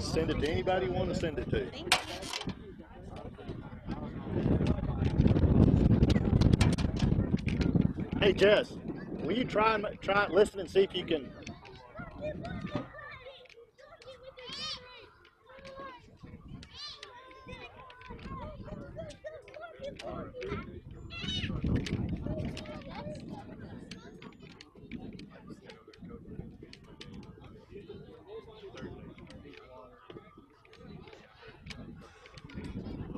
send it to anybody you want to send it to. Hey Jess, will you try and listen and see if you can?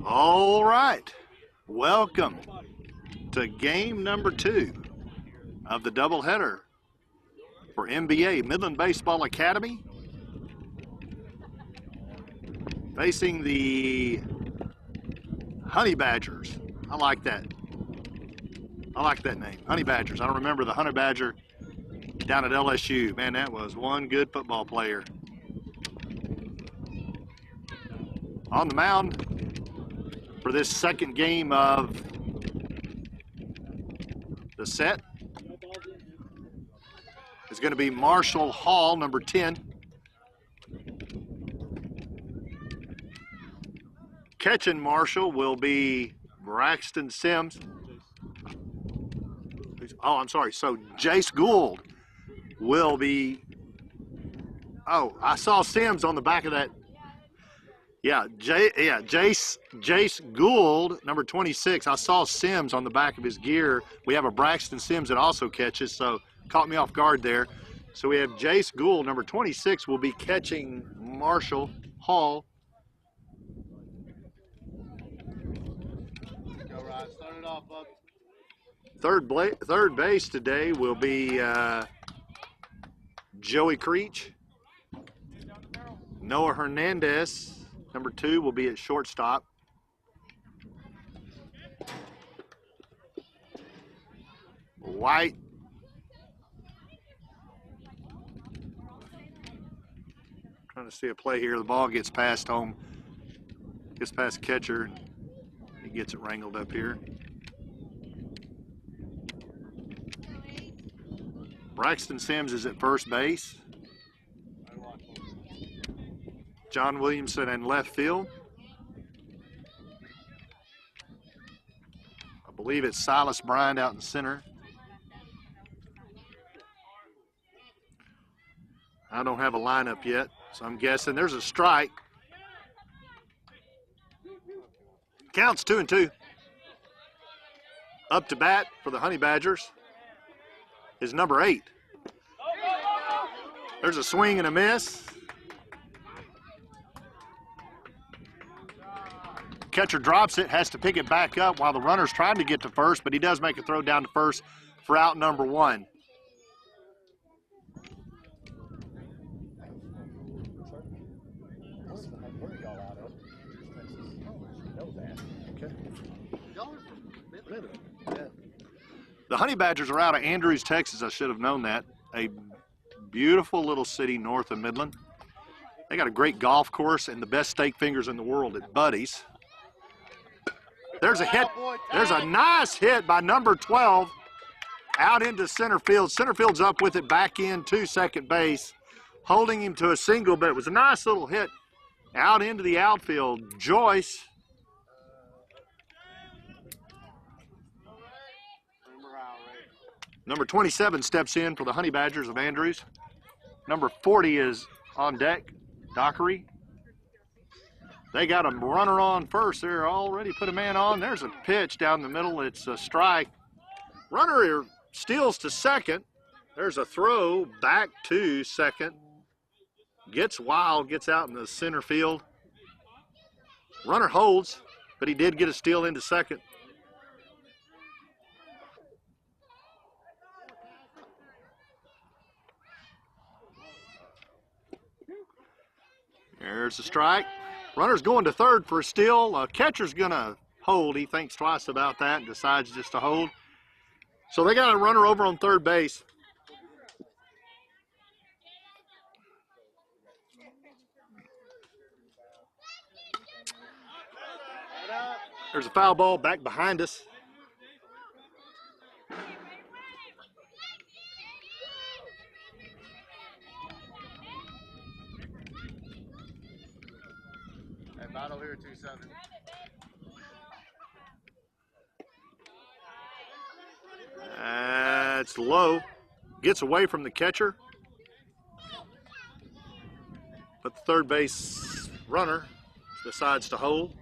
All right, welcome to game number 2 of the doubleheader for MBA Midland Baseball Academy, facing the Honey Badgers. I like that. I like that name, Honey Badgers. I don't remember the Honey Badger down at LSU. Man, that was one good football player. On the mound for this second game of the set is going to be Marshall Hall, number 10. Catching Marshall will be Braxton Sims. Oh, I'm sorry. So Jace Gould will be. Oh, I saw Sims on the back of that. Yeah, Jace Gould, number 26. I saw Sims on the back of his gear. We have a Braxton Sims that also catches, so caught me off guard there. So we have Jace Gould, number 26, will be catching Marshall Hall. Go right, start it off, bud. Third base today will be Joey Creech. Noah Hernandez, number 2, will be at shortstop. White. Trying to see a play here. The ball gets passed home. Gets past catcher. He gets it wrangled up here. Braxton Sims is at first base. John Williamson in left field. I believe it's Silas Bryant out in center. I don't have a lineup yet, so I'm guessing there's a strike. Counts 2-2. Up to bat for the Honey Badgers is number 8. There's a swing and a miss. Catcher drops it, has to pick it back up while the runner's trying to get to first, but he does make a throw down to first for out number 1. The Honey Badgers are out of Andrews, Texas. I should have known that. A beautiful little city north of Midland. They got a great golf course and the best steak fingers in the world at Buddy's. There's a hit. There's a nice hit by number 12 out into center field. Center field's up with it back into second base, holding him to a single, but it was a nice little hit out into the outfield. Joyce. Number 27 steps in for the Honey Badgers of Andrews. Number 40 is on deck, Dockery. They got a runner on first. They're already put a man on. There's a pitch down the middle. It's a strike. Runner here steals to second. There's a throw back to second. Gets wild, gets out in the center field. Runner holds, but he did get a steal into second. There's a strike. Runner's going to third for a steal. Catcher's going to hold. He thinks twice about that and decides just to hold. So they got a runner over on third base. There's a foul ball back behind us. Battle here 2-7. It's low. Gets away from the catcher. But the third base runner decides to hold.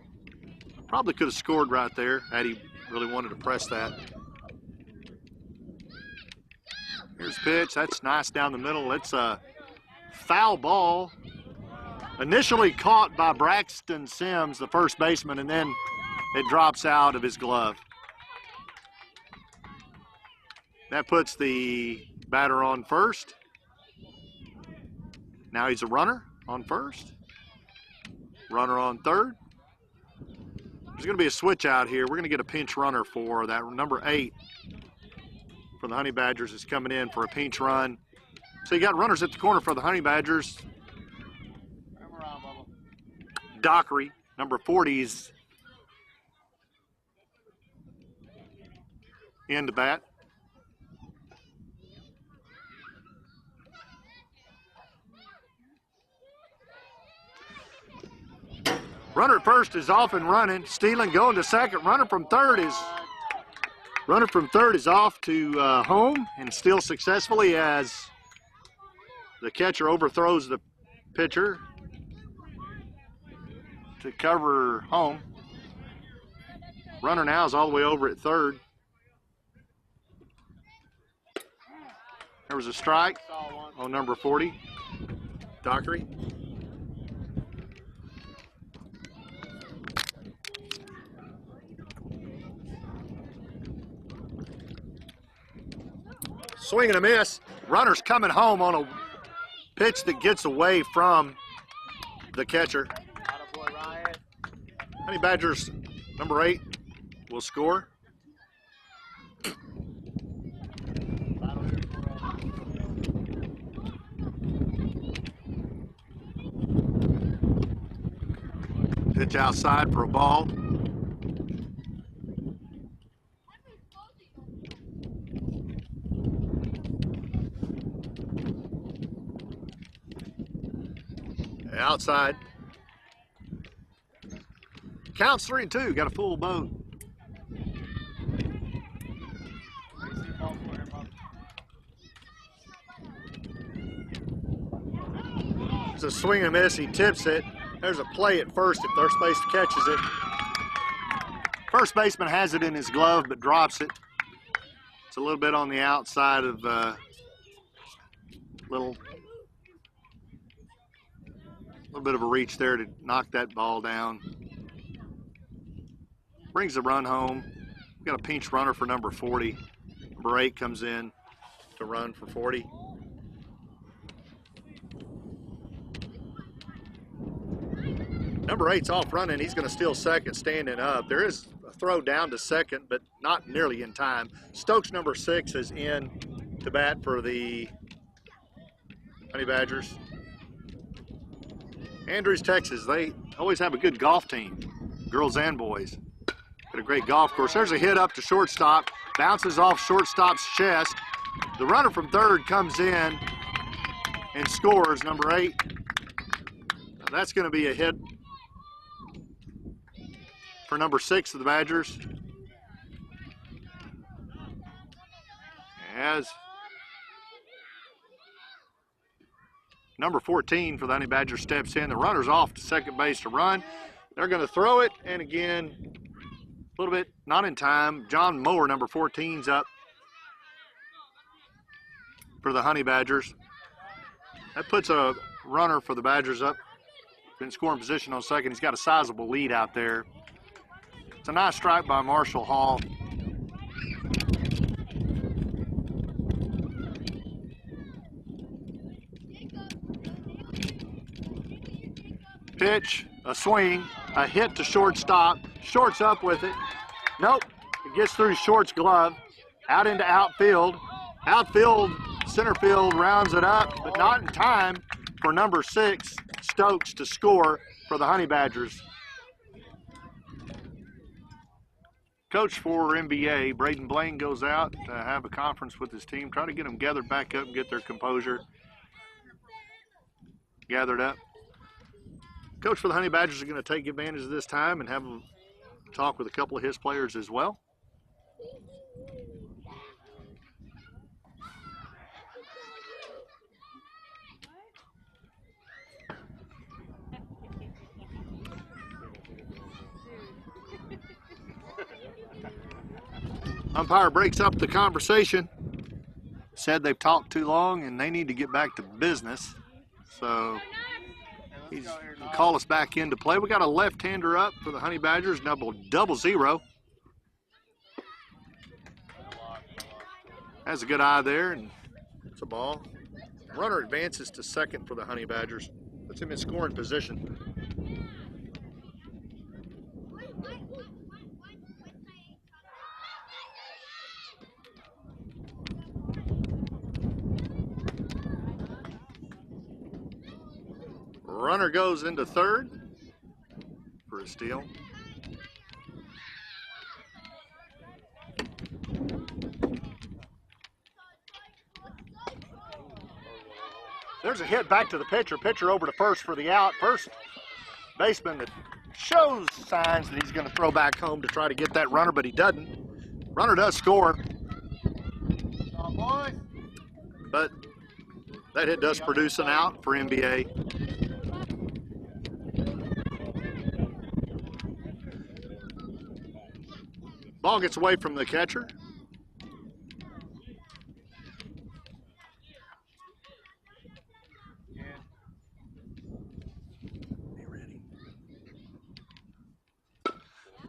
Probably could have scored right there had he really wanted to press that. Here's the pitch. That's nice down the middle. It's a foul ball. Initially caught by Braxton Sims, the first baseman, and then it drops out of his glove. That puts the batter on first. Now he's a runner on first. Runner on third. There's going to be a switch out here. We're going to get a pinch runner for that. Number 8 for the Honey Badgers is coming in for a pinch run. So you got runners at the corner for the Honey Badgers. Dockery, number 40's in to bat. Runner at first is off and running. Stealing going to second. Runner from third is off to home and still successfully as the catcher overthrows the pitcher to cover home. Runner now is all the way over at third. There was a strike on number 40, Dockery. Swing and a miss. Runner's coming home on a pitch that gets away from the catcher. Honey Badgers, number 8, will score. Pitch outside for a ball. Outside. Counts 3-2. Got a full boat. It's a swing and a miss. He tips it. There's a play at first if first base catches it. First baseman has it in his glove but drops it. It's a little bit on the outside of little bit of a reach there to knock that ball down. Brings the run home. We've got a pinch runner for number 40. Number 8 comes in to run for 40. Number 8's off running. He's going to steal second, standing up. There is a throw down to second, but not nearly in time. Stokes, number 6, is in to bat for the Honey Badgers. Andrews, Texas, they always have a good golf team, girls and boys. Got a great golf course. There's a hit up to shortstop, bounces off shortstop's chest. The runner from third comes in and scores, number 8. Now that's going to be a hit for number 6 of the Badgers. As number 14 for the Honey Badgers steps in. The runner's off to second base to run. They're going to throw it, and again, a little bit not in time. John Mower, number 14's up for the Honey Badgers. That puts a runner for the Badgers up in scoring position on second. He's got a sizable lead out there. It's a nice strike by Marshall Hall. Pitch, a swing, a hit to shortstop. Short's up with it. Nope, it gets through short's glove. Out into outfield. Outfield, center field rounds it up, but not in time for number 6, Stokes, to score for the Honey Badgers. Coach for NBA, Braden Blaine, goes out to have a conference with his team, try to get them gathered back up and get their composure gathered up. Coach for the Honey Badgers is going to take advantage of this time and have a talk with a couple of his players as well. Umpire breaks up the conversation. Said they've talked too long and they need to get back to business. So he's going to call us back into play. We got a left-hander up for the Honey Badgers, double zero. Has a good eye there, and it's a ball. Runner advances to second for the Honey Badgers. Puts him in scoring position. Runner goes into third for a steal. There's a hit back to the pitcher. Pitcher over to first for the out. First baseman that shows signs that he's going to throw back home to try to get that runner, but he doesn't. Runner does score. But that hit does produce an out for NBA. Ball gets away from the catcher.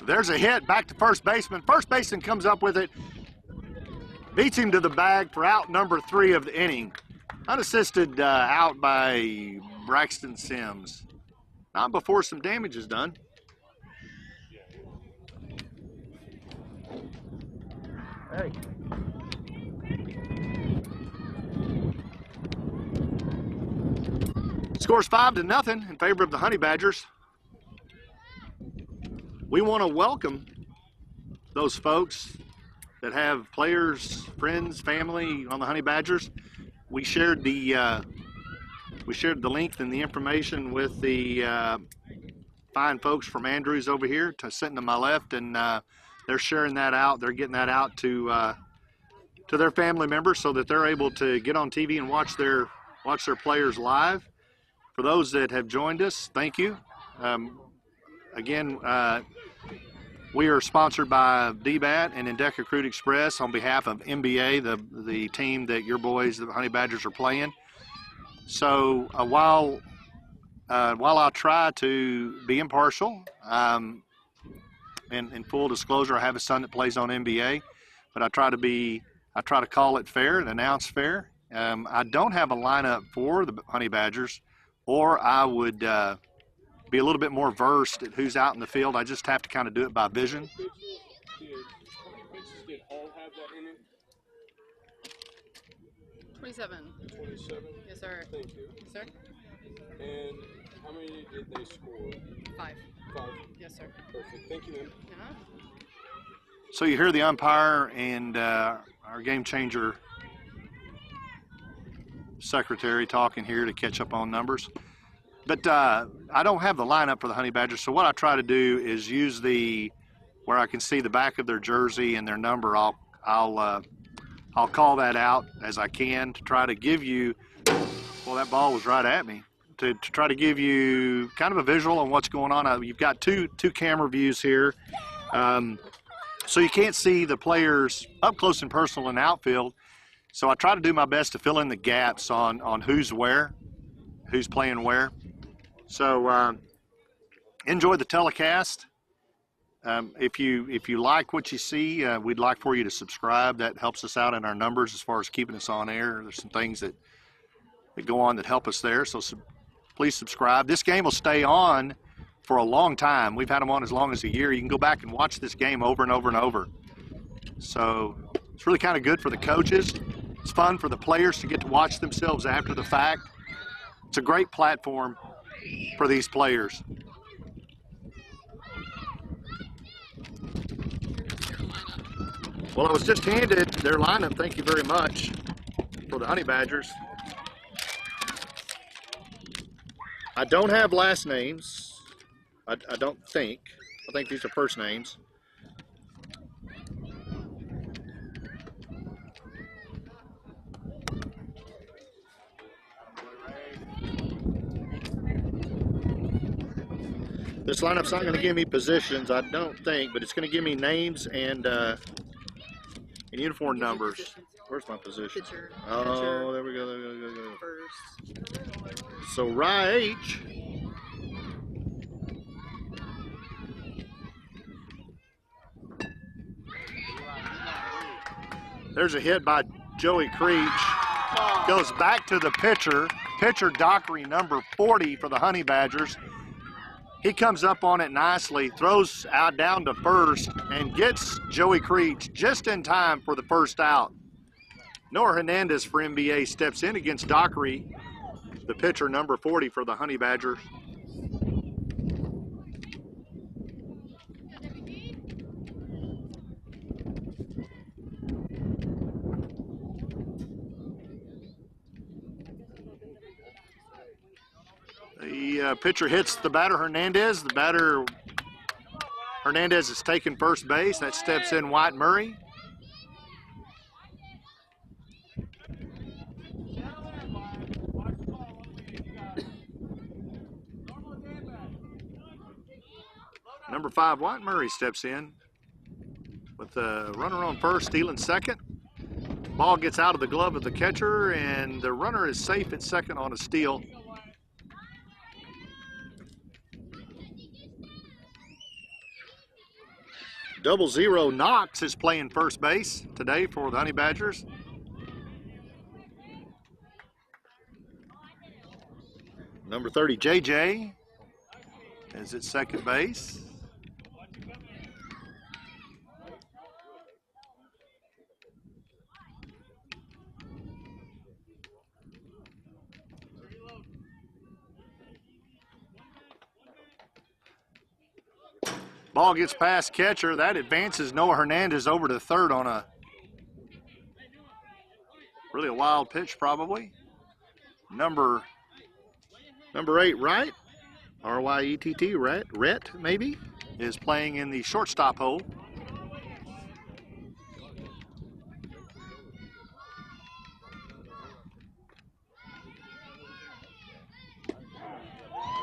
There's a hit back to first baseman. First baseman comes up with it, beats him to the bag for out number 3 of the inning. Unassisted out by Braxton Sims. Not before some damage is done. Hey. Scores 5-0 in favor of the Honey Badgers. We want to welcome those folks that have players, friends, family on the Honey Badgers. We shared the link and the information with the fine folks from Andrews over here, sitting to my left, and they're sharing that out. They're getting that out to their family members so that they're able to get on TV and watch their players live. For those that have joined us, thank you. Again, we are sponsored by DBAT and Endeca Crude Express on behalf of NBA, the team that your boys, the Honey Badgers, are playing. So while I try to be impartial, in full disclosure, I have a son that plays on NBA, but I try to call it fair and announce fair. I don't have a lineup for the Honey Badgers, or I would be a little bit more versed at who's out in the field. I just have to kind of do it by vision. Did Hall have that inning? 27. 27? Yes, sir. Thank you. Yes, sir. And how many did they score? 5. 5? Yes, sir. Perfect. Thank you, ma'am. So you hear the umpire and our game changer secretary talking here to catch up on numbers. But I don't have the lineup for the Honey Badgers, so what I try to do is use where I can see the back of their jersey and their number. I'll call that out as I can to try to give you. Well, that ball was right at me. To try to give you kind of a visual on what's going on. You've got two camera views here, so you can't see the players up close and personal in the outfield. So I try to do my best to fill in the gaps on who's where, who's playing where. So enjoy the telecast. If you like what you see, we'd like for you to subscribe. That helps us out in our numbers as far as keeping us on air. There's some things that go on that help us there. So please subscribe. This game will stay on for a long time. We've had them on as long as a year. You can go back and watch this game over and over and over. So it's really kind of good for the coaches. It's fun for the players to get to watch themselves after the fact. It's a great platform for these players. Well, I was just handed their lineup. Thank you very much for the Honey Badgers. I don't have last names. I don't think. I think these are first names. This lineup's not going to give me positions, I don't think, but it's going to give me names and uniform numbers. Where's my position? Pitcher. Oh, there we go. There we go. There we go. First. So right. There's a hit by Joey Creech. Goes back to the pitcher. Pitcher Dockery, number 40 for the Honey Badgers. He comes up on it nicely, throws out down to first, and gets Joey Creech just in time for the first out. Noah Hernandez for NBA steps in against Dockery, the pitcher number 40 for the Honey Badgers. The pitcher hits the batter, Hernandez. The batter, Hernandez, is taking first base. That steps in White Murray. Number 5, White Murray steps in with the runner on first, stealing second. Ball gets out of the glove of the catcher, and the runner is safe at second on a steal. Double-zero Knox is playing first base today for the Honey Badgers. Number 30, JJ, is at second base. Ball gets past catcher. That advances Noah Hernandez over to third on a really a wild pitch, probably. Number 8, Wright, R-Y-E-T-T, Rhett, maybe, is playing in the shortstop hole.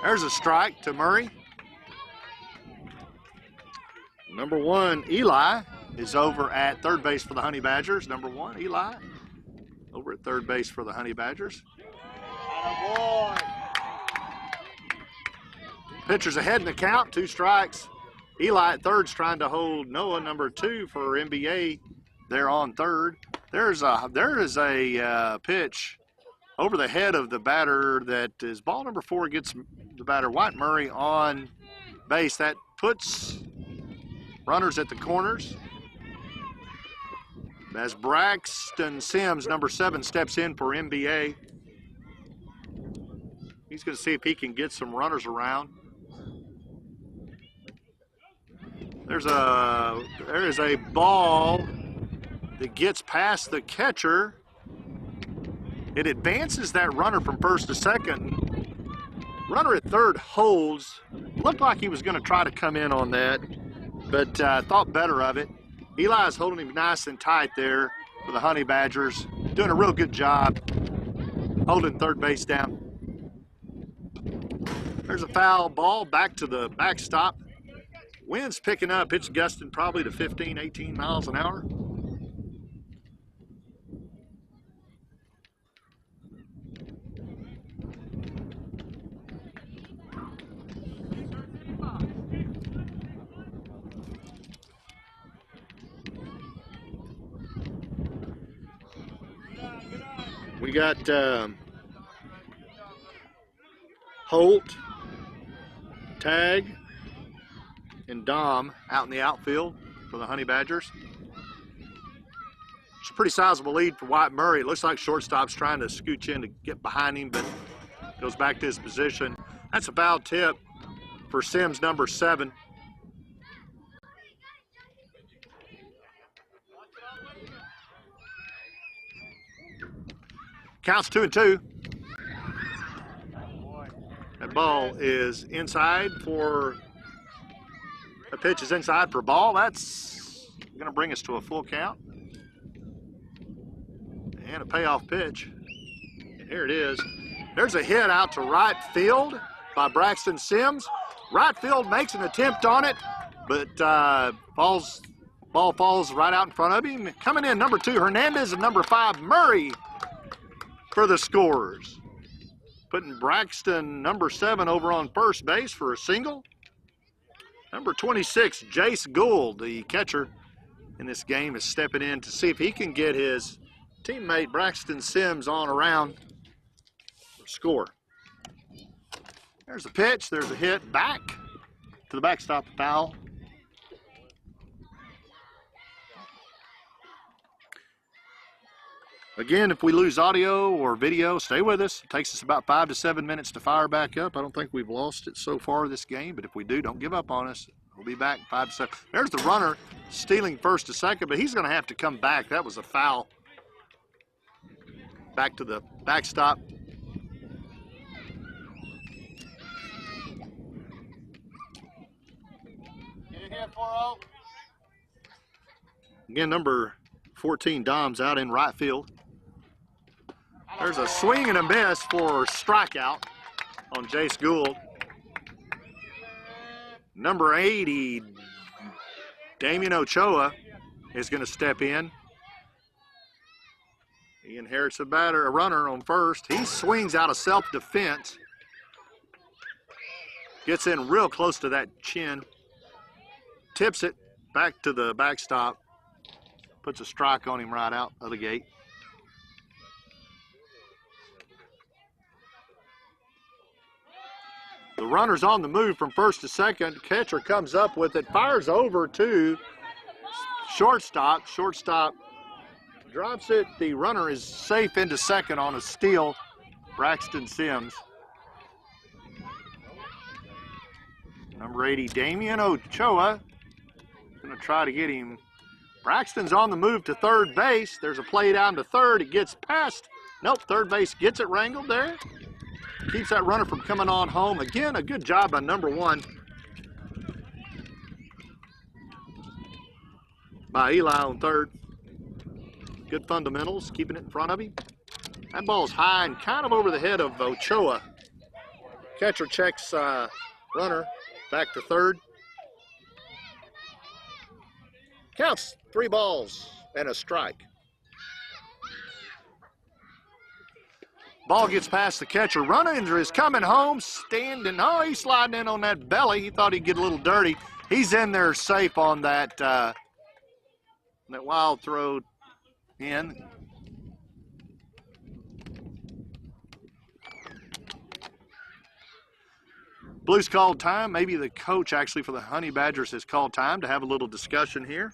There's a strike to Murray. Number 1, Eli, is over at third base for the Honey Badgers. Number 1, Eli, over at third base for the Honey Badgers. Pitcher's ahead in the count, 2 strikes. Eli at third's trying to hold Noah, number 2 for NBA. They're on third. There is a pitch over the head of the batter that is ball number 4, gets the batter White Murray on base. That puts runners at the corners. As Braxton Sims, number 7, steps in for NBA. He's going to see if he can get some runners around. There is a ball that gets past the catcher. It advances that runner from first to second. Runner at third holds. Looked like he was going to try to come in on that, but thought better of it. Eli's holding him nice and tight there for the Honey Badgers. Doing a real good job holding third base down. There's a foul ball back to the backstop. Wind's picking up. It's gusting probably to 15, 18 miles an hour. We got Holt, Tag, and Dom out in the outfield for the Honey Badgers. It's a pretty sizable lead for White Murray. It looks like shortstop's trying to scooch in to get behind him, but goes back to his position. That's a foul tip for Sims, number 7. Counts 2-2. ball is inside for, the pitch is inside for ball. That's going to bring us to a full count. And a payoff pitch. And here it is. There's a hit out to right field by Braxton Sims. Right field makes an attempt on it, but ball falls right out in front of him. Coming in, number 2, Hernandez, and number 5, Murray for the scores. Putting Braxton, number 7, over on first base for a single. Number 26, Jace Gould, the catcher in this game, is stepping in to see if he can get his teammate Braxton Sims on around for score. There's a pitch, there's a hit back to the backstop, foul. Again, if we lose audio or video, stay with us. It takes us about 5 to 7 minutes to fire back up. I don't think we've lost it so far this game, but if we do, don't give up on us. We'll be back 5 to 7. There's the runner stealing first to second, but he's going to have to come back. That was a foul. Back to the backstop. Again, number 14, Dom's out in right field. There's a swing and a miss for strikeout on Jace Gould. Number 80, Damian Ochoa, is going to step in. He inherits a runner on first. He swings out of self-defense. Gets in real close to that chin. Tips it back to the backstop. Puts a strike on him right out of the gate. The runner's on the move from first to second. Catcher comes up with it, fires over to shortstop. Shortstop drops it. The runner is safe into second on a steal. Braxton Sims. Number 80, Damian Ochoa. Gonna try to get him. Braxton's on the move to third base. There's a play down to third. It gets past. Nope, third base gets it wrangled there. Keeps that runner from coming on home. Again, a good job by number 1 by Eli on third. Good fundamentals, keeping it in front of him. That ball's high and kind of over the head of Ochoa. Catcher checks runner back to third. Counts 3 balls and a strike. Ball gets past the catcher. Runner is coming home, standing. Oh, he's sliding in on that belly. He thought he'd get a little dirty. He's in there safe on that that wild throw in. Blues called time. Maybe the coach actually for the Honey Badgers has called time to have a little discussion here.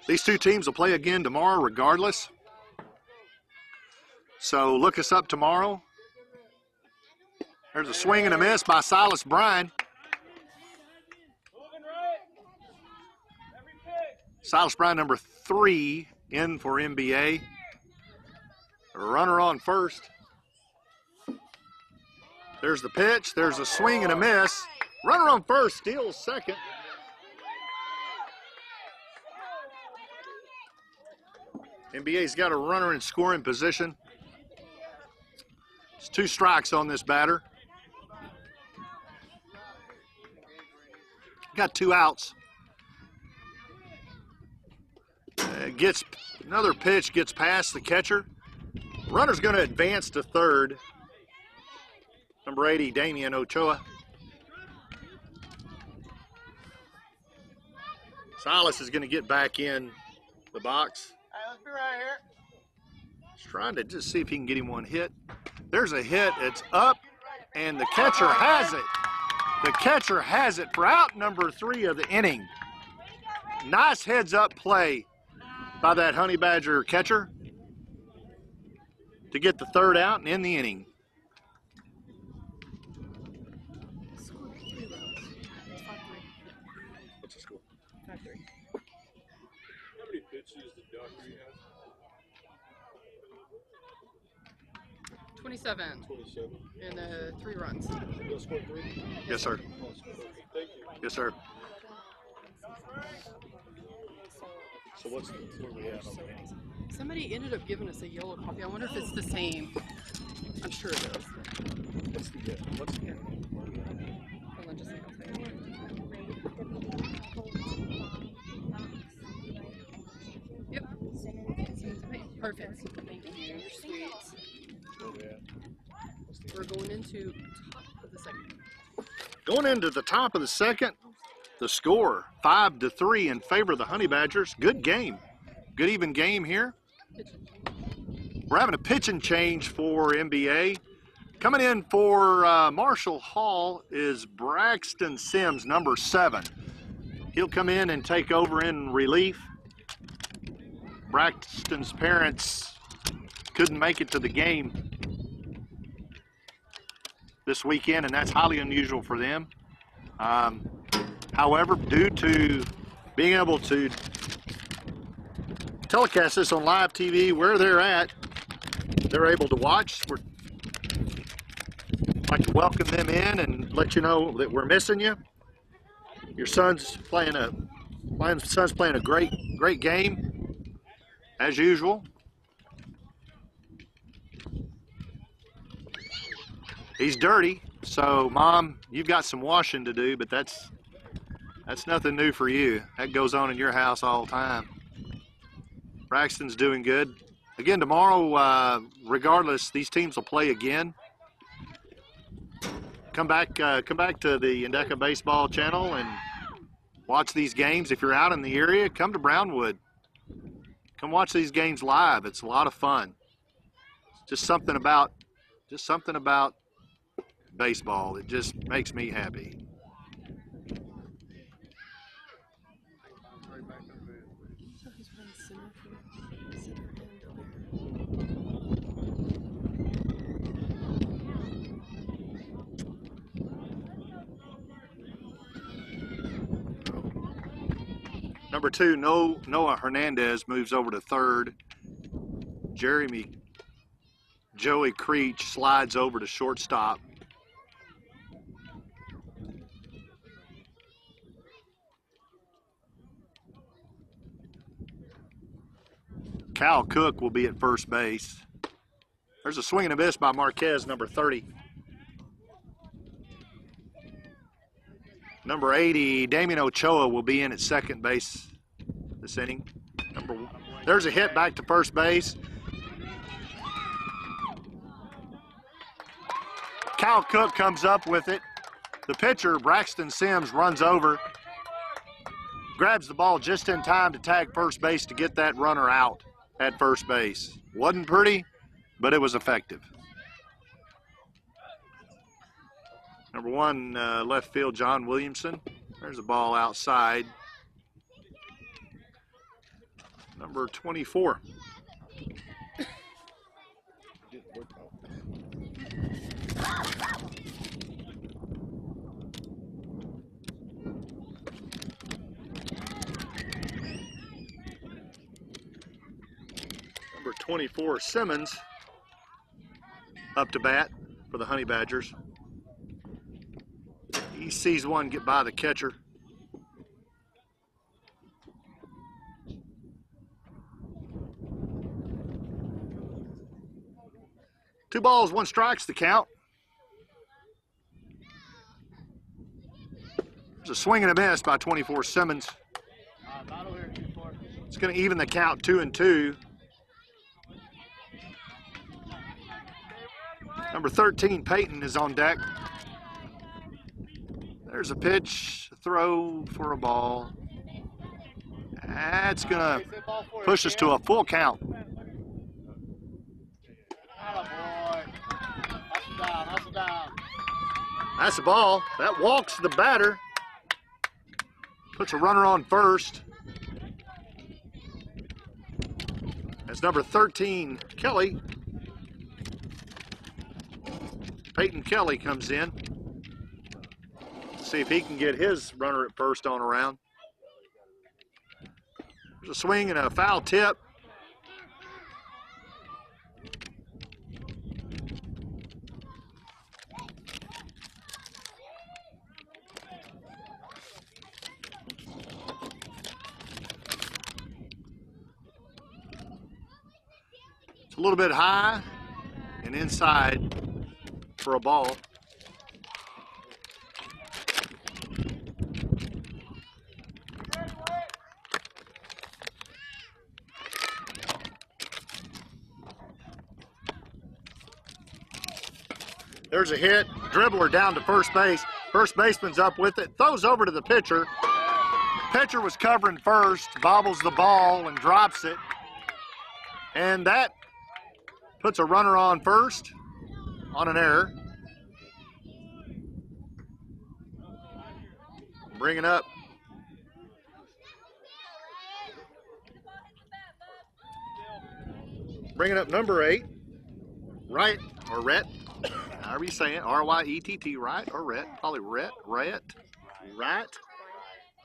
These two teams will play again tomorrow regardless. So look us up tomorrow. There's a swing and a miss by Silas Bryan. Silas Bryan, number 3, in for NBA. A runner on first. There's the pitch. There's a swing and a miss. Runner on first, steals second. NBA's got a runner in scoring position. It's 2 strikes on this batter. Got 2 outs. Gets another pitch, gets past the catcher. Runner's going to advance to third. Number 80, Damian Ochoa. Silas is going to get back in the box. Let's be right here. He's trying to just see if he can get him one hit. There's a hit. It's up, and the catcher has it. The catcher has it for out number 3 of the inning. Nice heads-up play by that Honey Badger catcher. to get the third out and end the inning. What's the score? 5-3. How many pitches did Dockery have? 27. 27. And 3 runs. You'll score 3? Yes, sir. Thank you. Yes, sir. So where we at on the inning? Somebody ended up giving us a yellow copy. I wonder if it's the same. I'm sure it is. What's the Hold on just a second. I'll tell you. Yep. Perfect. Thank you. You're sweet. We're going into top of the second. Going into the top of the second, the score 5-3 in favor of the Honey Badgers. Good game. Good even game here. We're having a pitching change for NBA. Coming in for Marshall Hall is Braxton Sims, number 7. He'll come in and take over in relief. Braxton's parents couldn't make it to the game this weekend, and that's highly unusual for them. However, due to being able to telecast this on live TV where they're at, they're able to watch. We'd like to welcome them in and let you know that we're missing you. Your son's playing a great game as usual. He's dirty, so Mom, you've got some washing to do, but that's nothing new for you. That goes on in your house all the time. Braxton's doing good. Again, tomorrow, regardless, these teams will play again. Come back to the Endeca Baseball channel and watch these games. If you're out in the area, come to Brownwood. Come watch these games live. It's a lot of fun. Just something about baseball. It just makes me happy. Number 2, Noah Hernandez moves over to third. Joey Creech slides over to shortstop. Cal Cook will be at first base. There's a swing and a miss by Marquez, number 30. Number 80, Damian Ochoa will be in at second base this inning. There's a hit back to first base. Cal Cook comes up with it. The pitcher, Braxton Sims, runs over, grabs the ball just in time to tag first base to get that runner out at first base. Wasn't pretty, but it was effective. Number 1, left field, John Williamson. There's a ball outside. Number 24. Number 24, Simmons, up to bat for the Honey Badgers. He sees one get by the catcher. Two balls, one strike's the count. There's a swing and a miss by 24 Simmons. It's going to even the count 2-2. Number 13, Peyton, is on deck. There's a pitch, a throw for a ball. That's going to push us to a full count. That's a ball. That walks the batter. Puts a runner on first. That's number 13, Kelly, Peyton Kelly comes in. See if he can get his runner at first on around. There's a swing and a foul tip. It's a little bit high and inside for a ball. There's a hit, dribbler down to first base. First baseman's up with it, throws over to the pitcher. Pitcher was covering first, bobbles the ball and drops it. And that puts a runner on first on an error. Bringing up number 8, Right or Rhett, however you say it, R-Y-E-T-T, Right or Rhett, probably Rhett, right.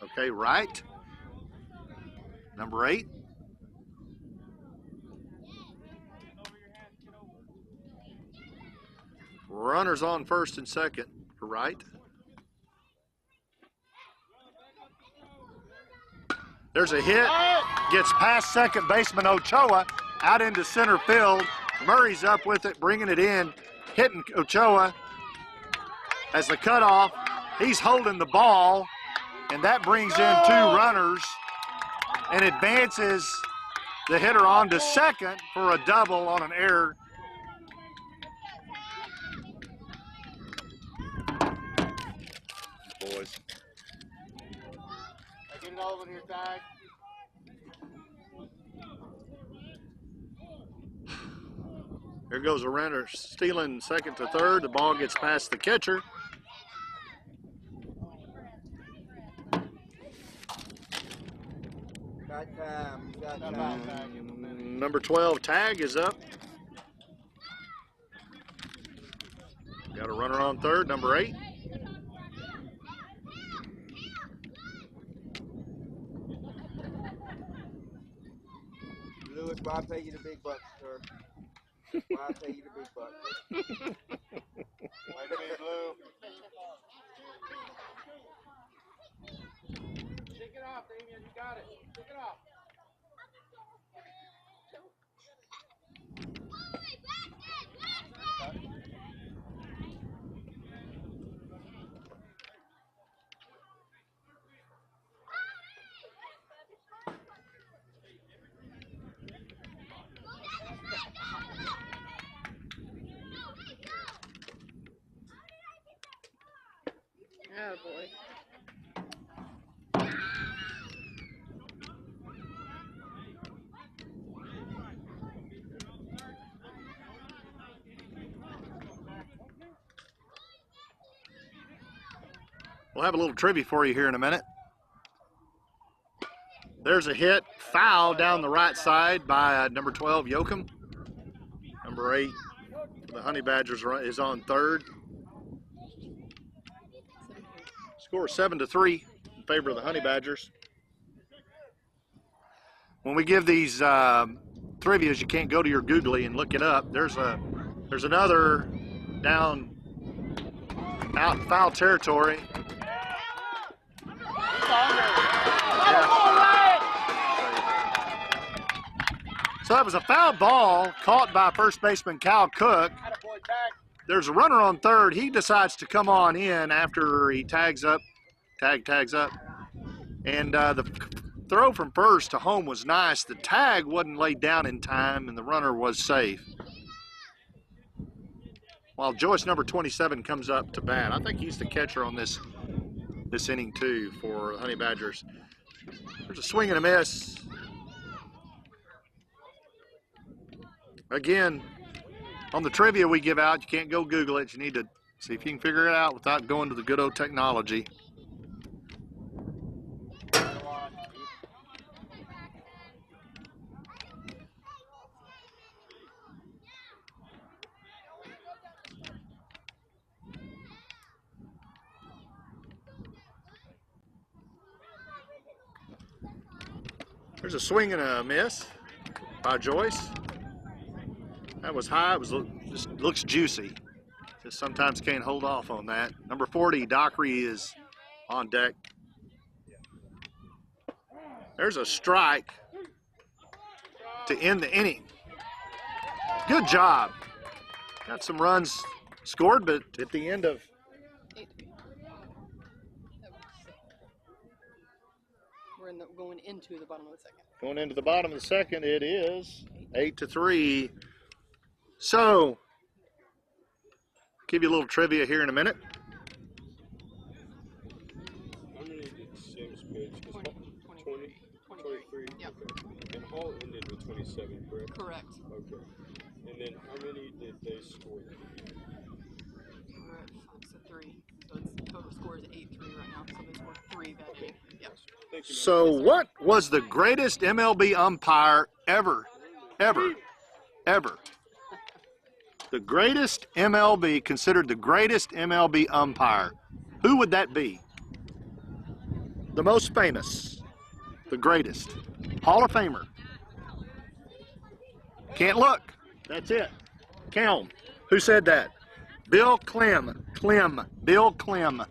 Okay, Right, number 8. Runners on first and second for Right. There's a hit, gets past second baseman Ochoa, out into center field. Murray's up with it, bringing it in, hitting Ochoa as the cutoff. He's holding the ball, and that brings in 2 runners and advances the hitter on to second for a double on an error. Boys. Get it over here, Tag. There goes a runner stealing second to third. The ball gets past the catcher. Got time. Got time. Number 12, Tag, is up. Got a runner on third, number 8. Lewis, why I pay you the big bucks, sir? Why I pay you the big bucks? White man, blue. Shake it off, Damian. You got it. Shake it off. Oh boy. We'll have a little trivia for you here in a minute. There's a hit, foul down the right side by number 12, Yoakum. Number 8 for the Honey Badgers is on third. Score 7-3 in favor of the Honey Badgers. When we give these trivias, you can't go to your Googly and look it up. There's another down out in foul territory. So that was a foul ball caught by first baseman Cal Cook. There's a runner on third. He decides to come on in after he tags up. And the throw from first to home was nice. The tag wasn't laid down in time, and the runner was safe. While Joyce, number 27, comes up to bat. I think he's the catcher on this inning, too, for the Honey Badgers. There's a swing and a miss. Again, on the trivia we give out, you can't go Google it. You need to see if you can figure it out without going to the good old technology. There's a swing and a miss by Joyce. That was high. It was just looks juicy. Just sometimes can't hold off on that. Number 40, Dockery, is on deck. There's a strike to end the inning. Good job. Got some runs scored, but at the end of 8-3. We're going into the bottom of the second. Going into the bottom of the second, it is 8-3. So, give you a little trivia here in a minute. How many did Sims pitch? 20, 20? 23? Yep. Okay. And Hall ended with 27, correct? Correct. Okay. And then how many did they score? We're at 5, so 3. So its total score is 8-3 right now. So they scored 3 that inning. Yep. Thank you. So, what was the greatest MLB umpire ever? The greatest MLB, considered the greatest MLB umpire. Who would that be? The most famous. The greatest. Hall of Famer. Can't look. That's it. Count 'em. Who said that? Bill Clem. Bill Clem.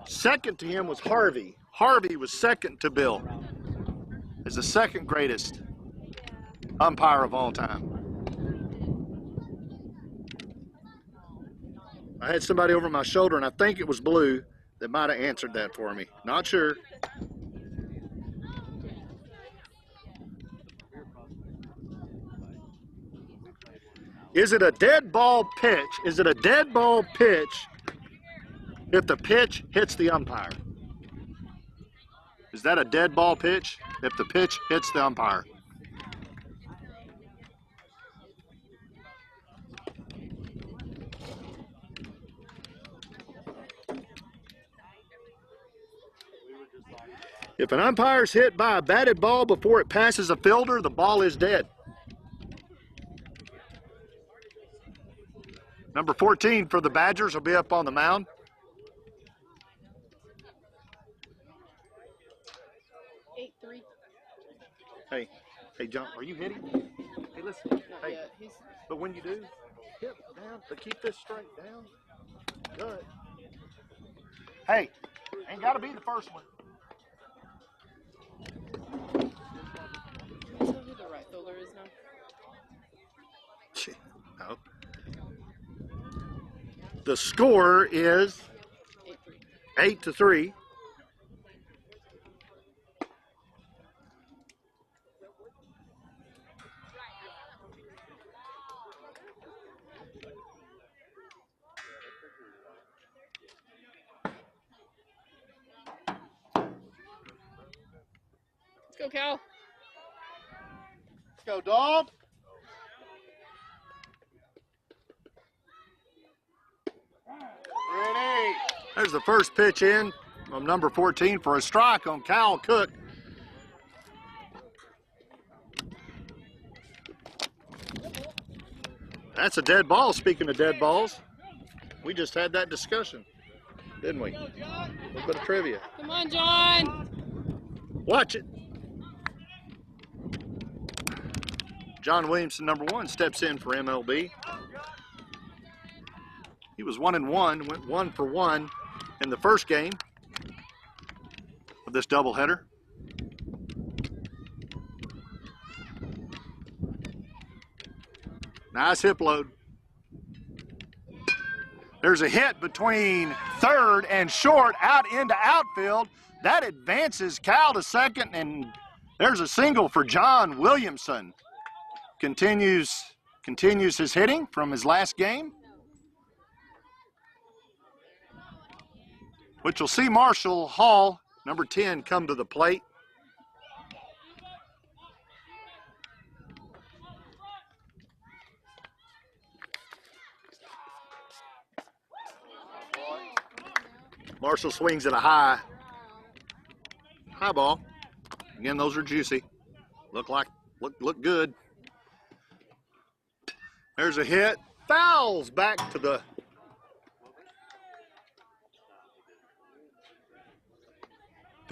Second to him was Harvey. Harvey was second to Bill as the second greatest umpire of all time. I had somebody over my shoulder, and I think it was Blue, that might have answered that for me. Not sure. Is it a dead ball pitch? Is it a dead ball pitch if the pitch hits the umpire? Is that a dead ball pitch if the pitch hits the umpire? If an umpire's hit by a batted ball before it passes a fielder, the ball is dead. Number 14 for the Badgers will be up on the mound. Hey, John, are you hitting? Hey, listen. Hey, but when you do, hit down, but keep this straight down. Good. Hey, ain't got to be the first one. Who the right fielder is now? No. The score is 8-3. Let's go, Cal. Let's go, dog. Ready. There's the first pitch in from number 14 for a strike on Cal Cook. That's a dead ball, speaking of dead balls. We just had that discussion, didn't we? A little bit of trivia. Come on, John. Watch it. John Williamson, number 1, steps in for MLB. He was 1-1, went 1 for 1 in the first game of this doubleheader. Nice hip load. There's a hit between third and short out into outfield. That advances Cal to second, and there's a single for John Williamson. Continues his hitting from his last game, which will see Marshall Hall, number 10, come to the plate. Marshall swings at a high ball. Again, those are juicy. Look good. There's a hit. Fouls back to the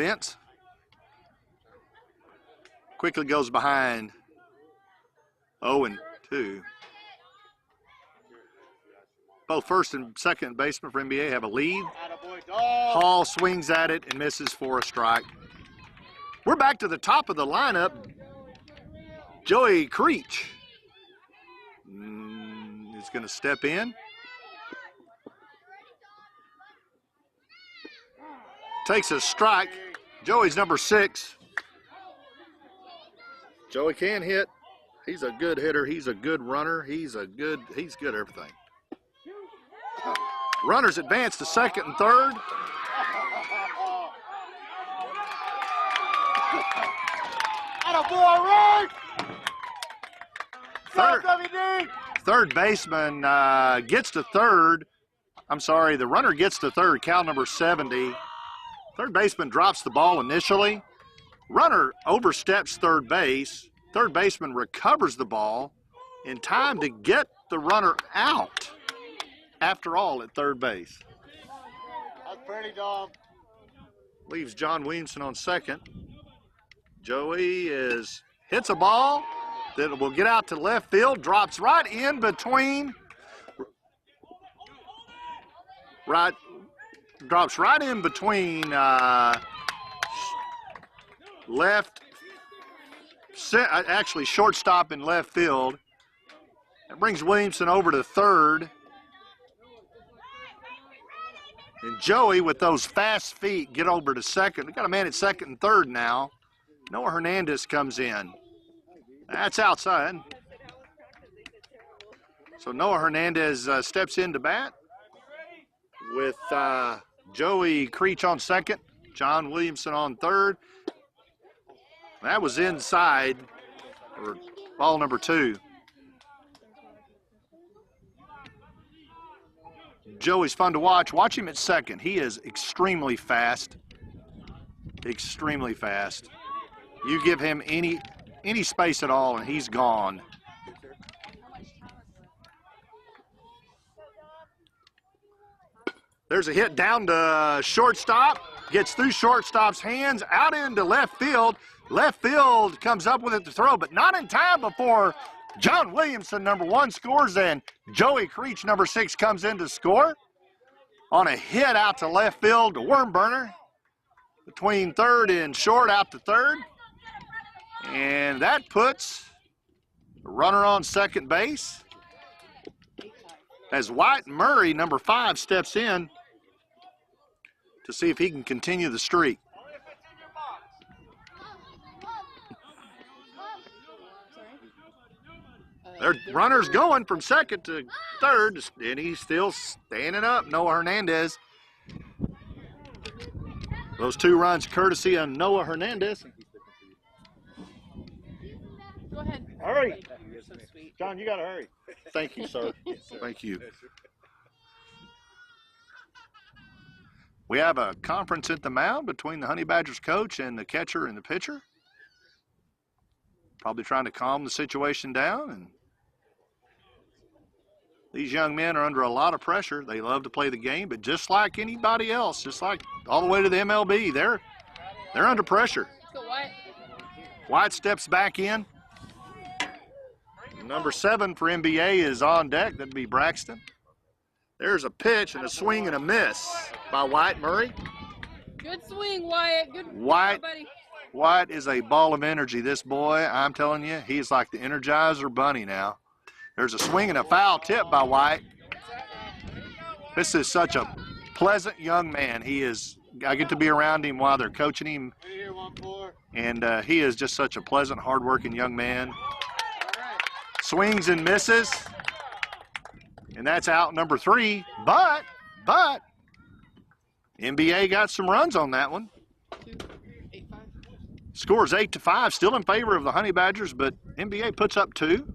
fence. Quickly goes behind 0-2. Both first and second baseman for NBA have a lead. Hall swings at it and misses for a strike. We're back to the top of the lineup. Joey Creech is going to step in. Takes a strike. Joey's number 6. Joey can hit. He's a good hitter. He's a good runner. He's good at everything. Runners advance to second and third. Third baseman gets to third. I'm sorry, the runner gets to third, Cal number 70. Third baseman drops the ball initially. Runner oversteps third base. Third baseman recovers the ball in time to get the runner out. After all, at third base. That's pretty dumb. Leaves John Williamson on second. Joey hits a ball that will get out to left field, drops right in between. Drops right in between actually shortstop and left field. That brings Williamson over to third. And Joey, with those fast feet, get over to second. We got a man at second and third now. Noah Hernandez comes in. That's outside. So Noah Hernandez steps in to bat with Joey Creech on second, John Williamson on third. That was inside for ball number 2. Joey's fun to watch. Watch him at second. He is extremely fast. Extremely fast. You give him any space at all and he's gone. There's a hit down to shortstop. Gets through shortstop's hands, out into left field. Left field comes up with it to throw, but not in time before John Williamson, number 1, scores, and Joey Creech, number 6, comes in to score on a hit out to left field to worm burner between third and short, out to third. And that puts a runner on second base as White Murray, number 5, steps in to see if he can continue the streak. Their runner's going from second to third, and he's still standing up, Noah Hernandez. Those 2 runs courtesy of Noah Hernandez. Go ahead. Hurry. You're so sweet. John, you got to hurry. Thank you, sir. Thank you. We have a conference at the mound between the Honey Badgers coach and the catcher and the pitcher. Probably trying to calm the situation down. And these young men are under a lot of pressure. They love to play the game, but just like anybody else, just like all the way to the MLB, they're under pressure. Let's go, Wyatt. White steps back in. Number 7 for NBA is on deck. That'd be Braxton. There's a pitch and a swing and a miss by White Murray. Good swing, Wyatt. Good Wyatt, buddy. White is a ball of energy. This boy, I'm telling you, he's like the Energizer Bunny now. There's a swing and a foul tip by White. This is such a pleasant young man. I get to be around him while they're coaching him. And he is just such a pleasant, hardworking young man. Swings and misses. And that's out number 3. But NBA got some runs on that one. 2, 8, 5. Scores 8-5, still in favor of the Honey Badgers, but NBA puts up 2.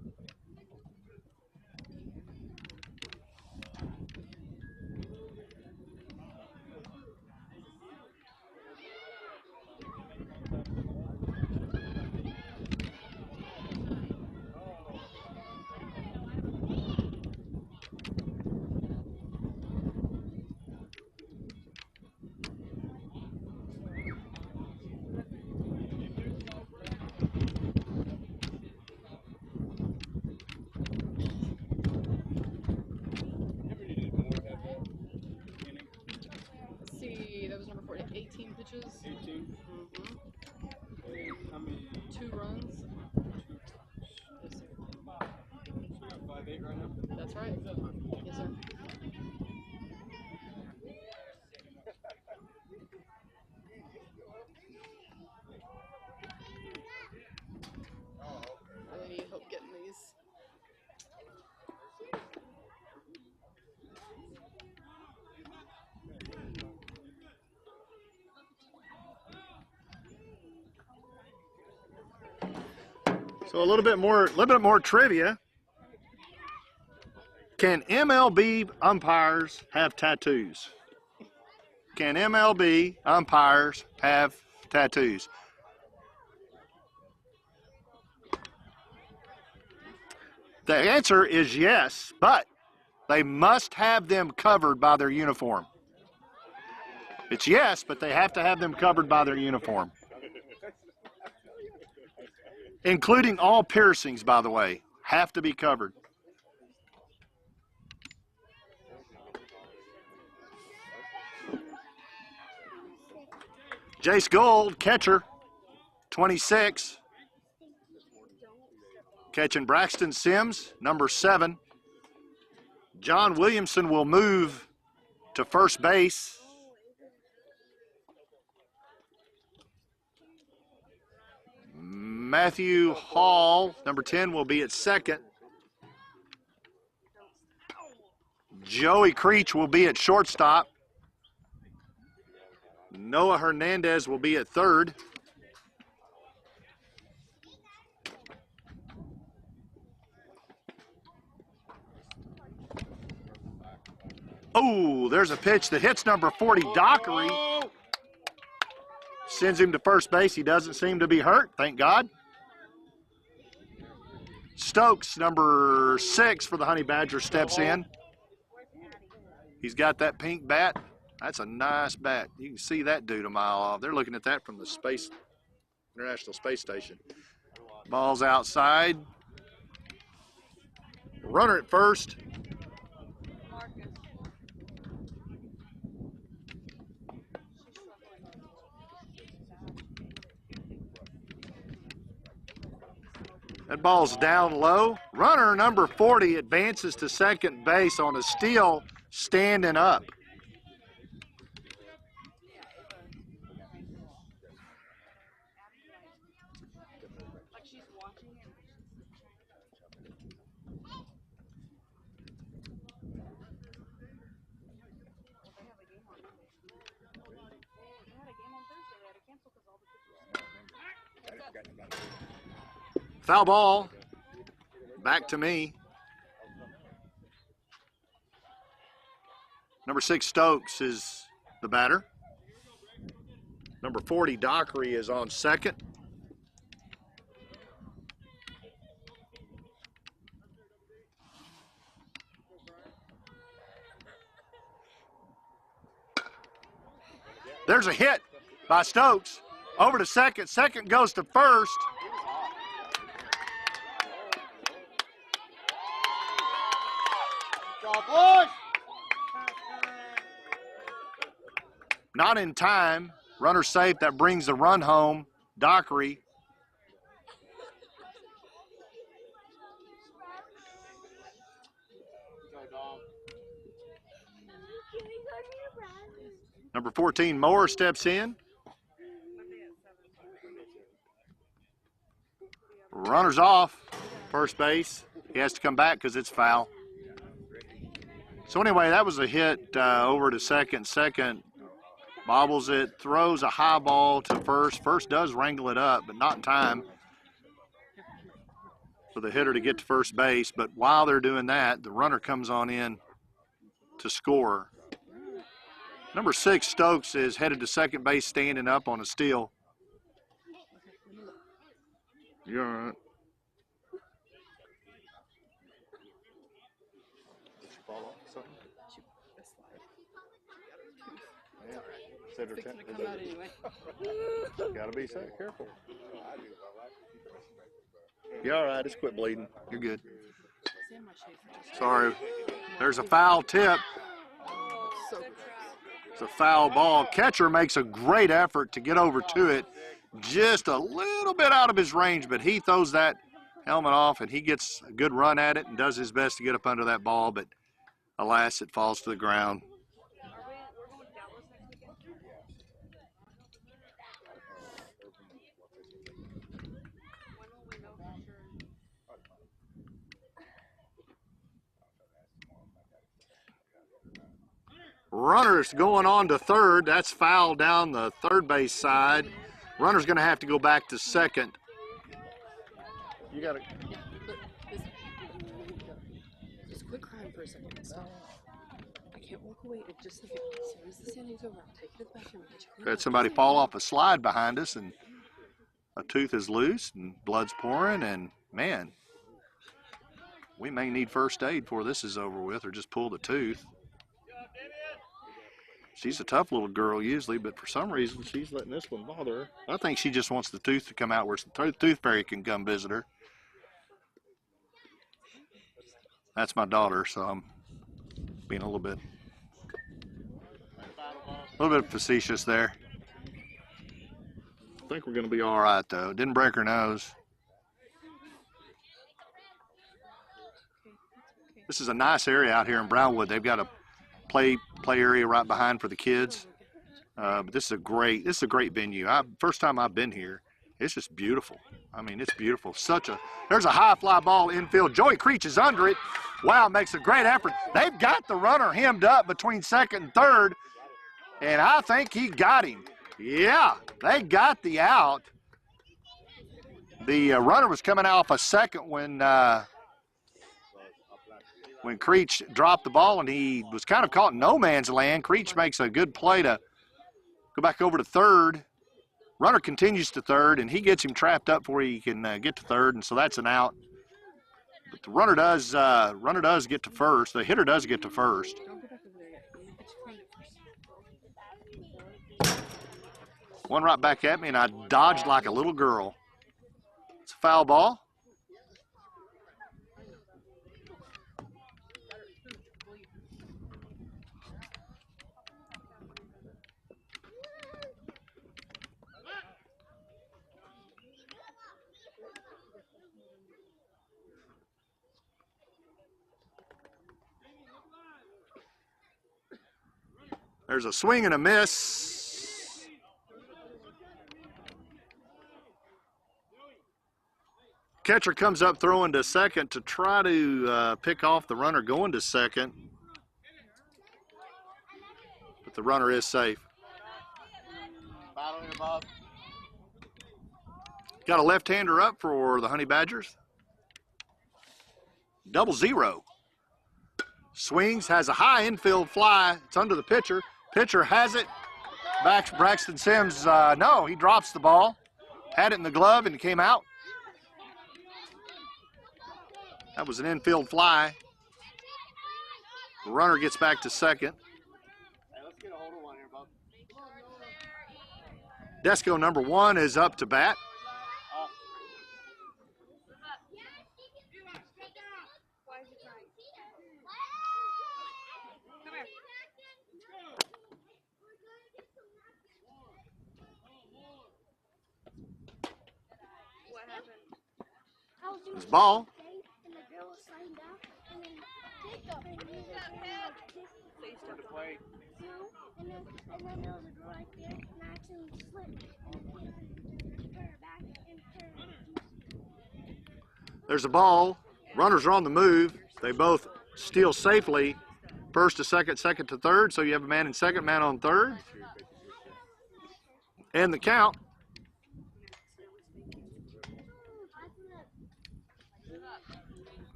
18 pitches. 18. Mm-hmm. And how many? 2 runs. 2. Yes, sir. So we got 5-8 right now. That's right. Yes, sir. I need help getting these. So a little bit more trivia. Can MLB umpires have tattoos? Can MLB umpires have tattoos? The answer is yes, but they must have them covered by their uniform. It's yes, but they have to have them covered by their uniform. Including all piercings, by the way, have to be covered. Jace Gold, catcher, 26. Catching Braxton Sims, number 7. John Williamson will move to first base. Matthew Hall, number 10, will be at second. Joey Creech will be at shortstop. Noah Hernandez will be at third. Oh, there's a pitch that hits number 40, Dockery. Sends him to first base. He doesn't seem to be hurt, thank God. Stokes, number 6 for the Honey Badgers, steps in. He's got that pink bat. That's a nice bat. You can see that dude a mile off. They're looking at that from the International Space Station. Ball's outside. Runner at first. That ball's down low. Runner number 40 advances to second base on a steal, standing up. Foul ball. Back to me. Number 6, Stokes, is the batter. Number 40, Dockery, is on second. There's a hit by Stokes. Over to second. Second goes to first. Not in time. Runner safe. That brings the run home. Dockery. Number 14, Moore, steps in. Runner's off. First base. He has to come back because it's foul. So anyway, that was a hit over to second. Second bobbles it, throws a high ball to first. First does wrangle it up, but not in time for the hitter to get to first base. But while they're doing that, the runner comes on in to score. Number 6, Stokes, is headed to second base, standing up on a steal. You're all right. Fixing to come out anyway. Gotta be so careful. You're all right. Just quit bleeding. You're good. Sorry. There's a foul tip. So It's a foul ball. Catcher makes a great effort to get over to it. Just a little bit out of his range, but he throws that helmet off, and he gets a good run at it and does his best to get up under that ball, but alas, it falls to the ground. Runners going on to third. That's foul down the third base side. Runner's going to have to go back to second. You got to. Just quit crying for a second. Stop. I can't walk away. And just as soon as the standing's over, I'll take you to the bathroom and get you. Had somebody fall off a slide behind us, and a tooth is loose, and blood's pouring, and man, we may need first aid before this is over with, or just pull the tooth. She's a tough little girl usually, but for some reason she's letting this one bother her. I think she just wants the tooth to come out where the tooth fairy can come visit her. That's my daughter, so I'm being a little bit facetious there. I think we're going to be all right, though. Didn't break her nose. This is a nice area out here in Brownwood. They've got a play area right behind for the kids. But this is a great venue. First time I've been here. It's just beautiful. I mean, it's beautiful. There's a high fly ball infield. Joey Creech is under it. Wow, makes a great effort. They've got the runner hemmed up between second and third, and I think he got him. Yeah, they got the out. The runner was coming off a second when Creech dropped the ball, and he was kind of caught in no man's land. Creech makes a good play to go back over to third. Runner continues to third, and he gets him trapped up before he can get to third, and so that's an out. But the runner does get to first. The hitter does get to first. One right back at me, and I dodged like a little girl. It's a foul ball. There's a swing and a miss. Catcher comes up throwing to second to try to pick off the runner going to second. But the runner is safe. Got a left-hander up for the Honey Badgers. 0-0. Swings, has a high infield fly. It's under the pitcher. Pitcher has it. Braxton Sims, no, he drops the ball. Had it in the glove and it came out. That was an infield fly. The runner gets back to second. Hey, let's get a hold of one here, bub. Desco number 1 is up to bat. This ball. There's a ball. Runners are on the move. They both steal safely. First to second, second to third. So you have a man in second, man on third. And the count.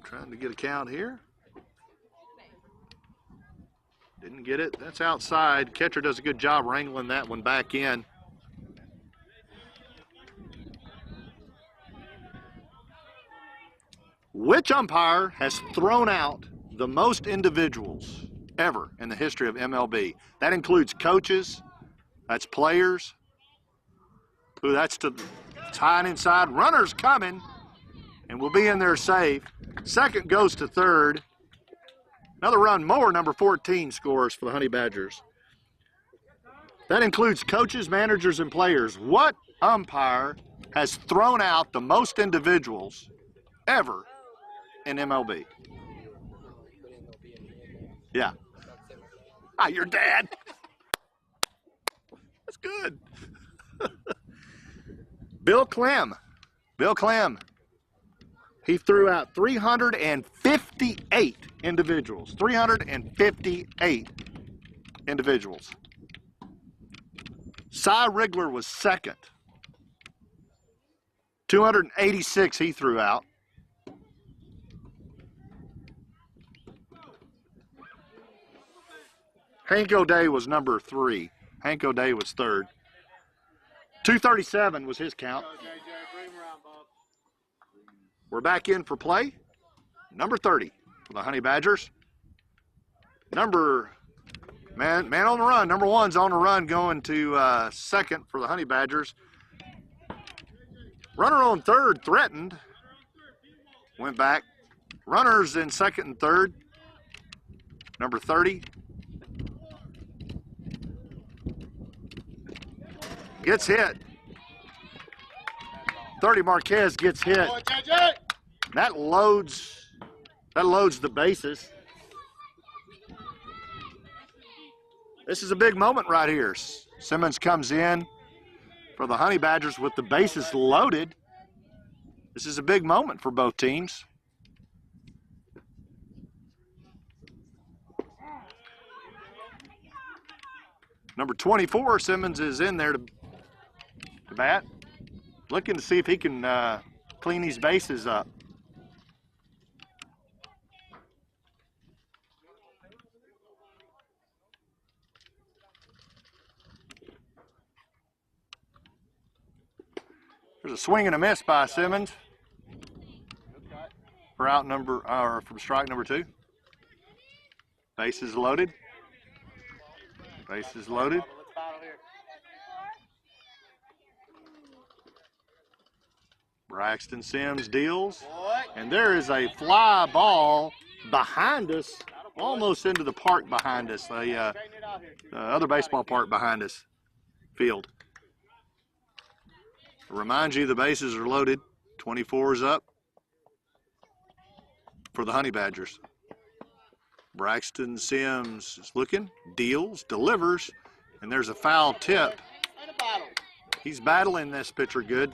Trying to get a count here. Didn't get it. That's outside. Catcher does a good job wrangling that one back in. Which umpire has thrown out the most individuals ever in the history of MLB? That includes coaches, that's players. Ooh, that's tying inside. Runner's coming, and we'll be in there safe. Second goes to third. Another run, Mower, number 14, scores for the Honey Badgers. That includes coaches, managers, and players. What umpire has thrown out the most individuals ever in MLB? Yeah. Ah, your dad. That's good. Bill Clem. Bill Clem. He threw out 358 individuals. 358 individuals. Cy Rigler was second. 286 he threw out. Hank O'Day was number 3. Hank O'Day was third. 237 was his count. We're back in for play. Number 30 for the Honey Badgers. Man on the run. Number 1's on the run, going to second for the Honey Badgers. Runner on third threatened. Went back. Runners in second and third. Number 30. Gets hit. 30 Marquez gets hit. That loads the bases. This is a big moment right here. Simmons comes in for the Honey Badgers with the bases loaded. This is a big moment for both teams. Number 24, Simmons is in there to bat, looking to see if he can clean these bases up. There's a swing and a miss by Simmons for for strike number 2. Bases loaded. Bases loaded. Braxton Sims deals, and there is a fly ball behind us, almost into the park behind us, the other baseball park behind us, field. Remind you the bases are loaded. 24 is up for the Honey Badgers. Braxton Sims is looking, deals, delivers, and there's a foul tip. He's battling this pitcher good.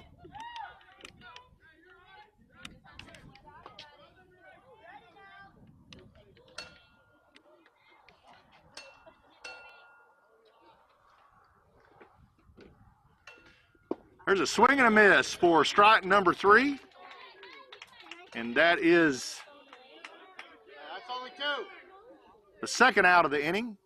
There's a swing and a miss for strike number 3. And that is the second out of the inning.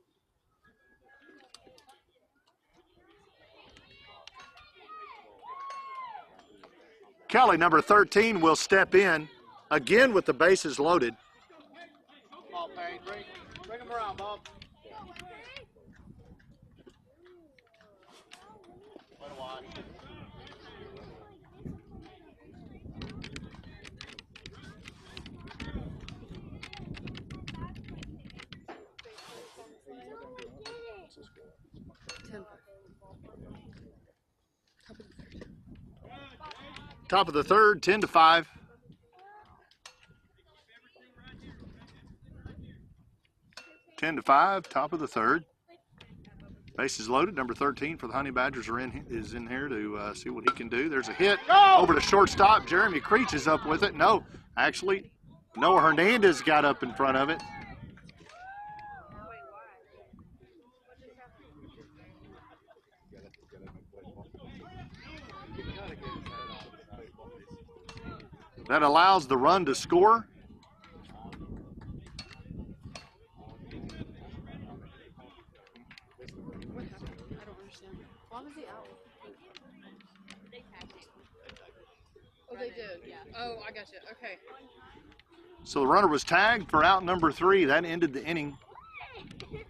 Kelly, number 13, will step in again with the bases loaded. Bring him around, Bob. Top of the third, 10-5. Top of the third. Bases loaded. Number 13 for the Honey Badgers is in here to see what he can do. There's a hit over to shortstop. Jeremy Creech is up with it. No, actually, Noah Hernandez got up in front of it. That allows the run to score. What happened? I don't understand. Why was he out? Oh, they did? Yeah. Oh, I got you. Okay. So the runner was tagged for out number 3. That ended the inning. Yeah,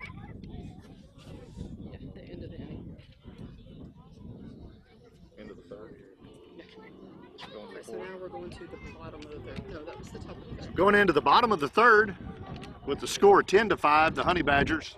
the end of the inning. End of the third. Okay, so now we're going to the bottom of the third. No, that was the top of the third. Going into the bottom of the third with the score 10-5, the Honey Badgers.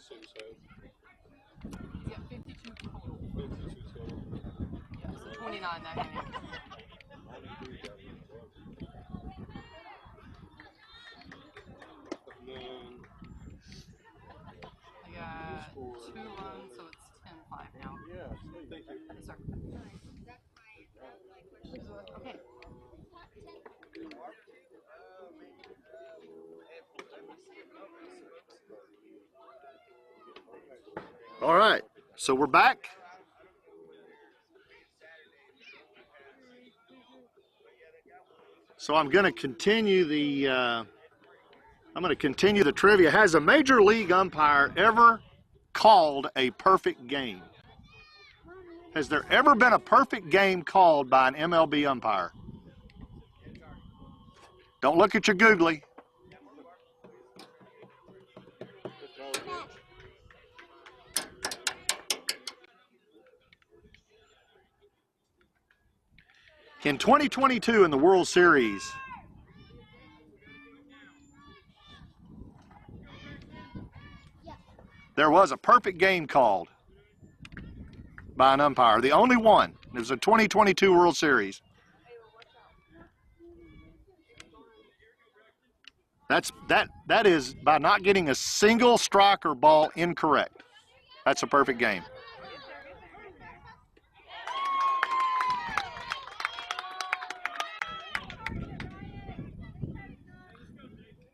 Sim says. Yeah, 52 total. 52 total. Yeah, so 29 that game. And then I got 2 runs, so it's 10-5 now. yeah, thank you. Yes, sir. Okay. All right, so we're back. So I'm going to continue the trivia. Has a major league umpire ever called a perfect game? Has there ever been a perfect game called by an MLB umpire? Don't look at your googly. In 2022 in the World Series, there was a perfect game called by an umpire. The only one. It was a 2022 World Series. That is by not getting a single strike or ball incorrect. That's a perfect game.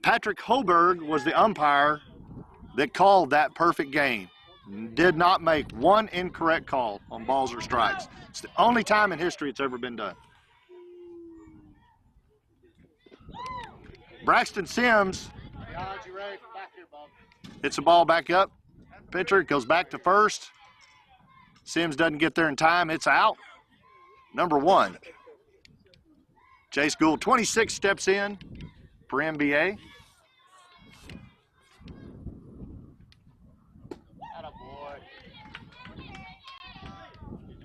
Patrick Hoberg was the umpire that called that perfect game. Did not make one incorrect call on balls or strikes. It's the only time in history it's ever been done. Braxton Sims hits the ball back up. Pitcher goes back to first. Sims doesn't get there in time. It's out. Number 1. Chase Gould, 26, steps in for NBA.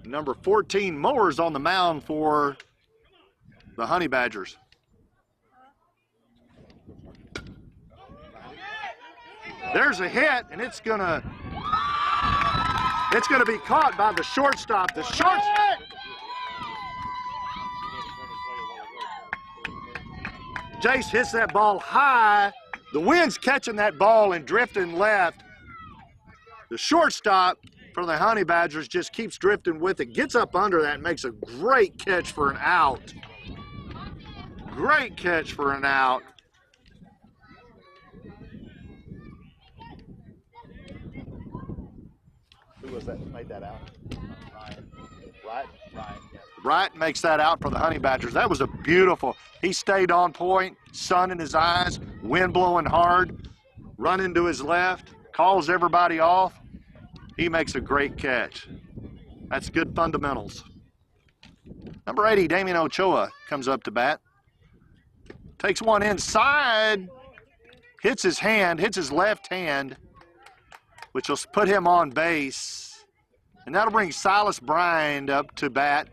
Number 14, Mowers on the mound for the Honey Badgers. There's a hit, and it's gonna be caught by the shortstop. The shortstop. Jace hits that ball high. The wind's catching that ball and drifting left. The shortstop for the Honey Badgers just keeps drifting with it, gets up under that and makes a great catch for an out. Great catch for an out. Who was that made that out? Right? Right makes that out for the Honey Badgers. That was a beautiful, he stayed on point, sun in his eyes, wind blowing hard, running to his left, calls everybody off. He makes a great catch. That's good fundamentals. Number 80, Damian Ochoa comes up to bat. Takes one inside, hits his left hand, which will put him on base. And that'll bring Silas Bryant up to bat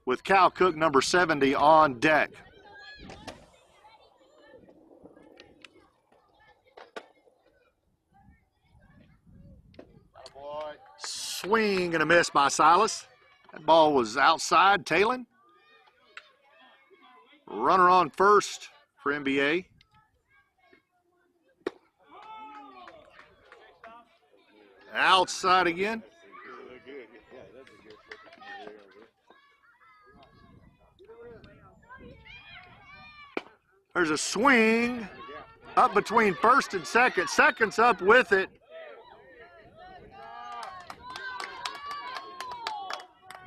with Cal Cook, number 70, on deck. Swing and a miss by Silas. That ball was outside, tailing. Runner on first for NBA. Outside again. There's a swing up between first and second. Second's up with it.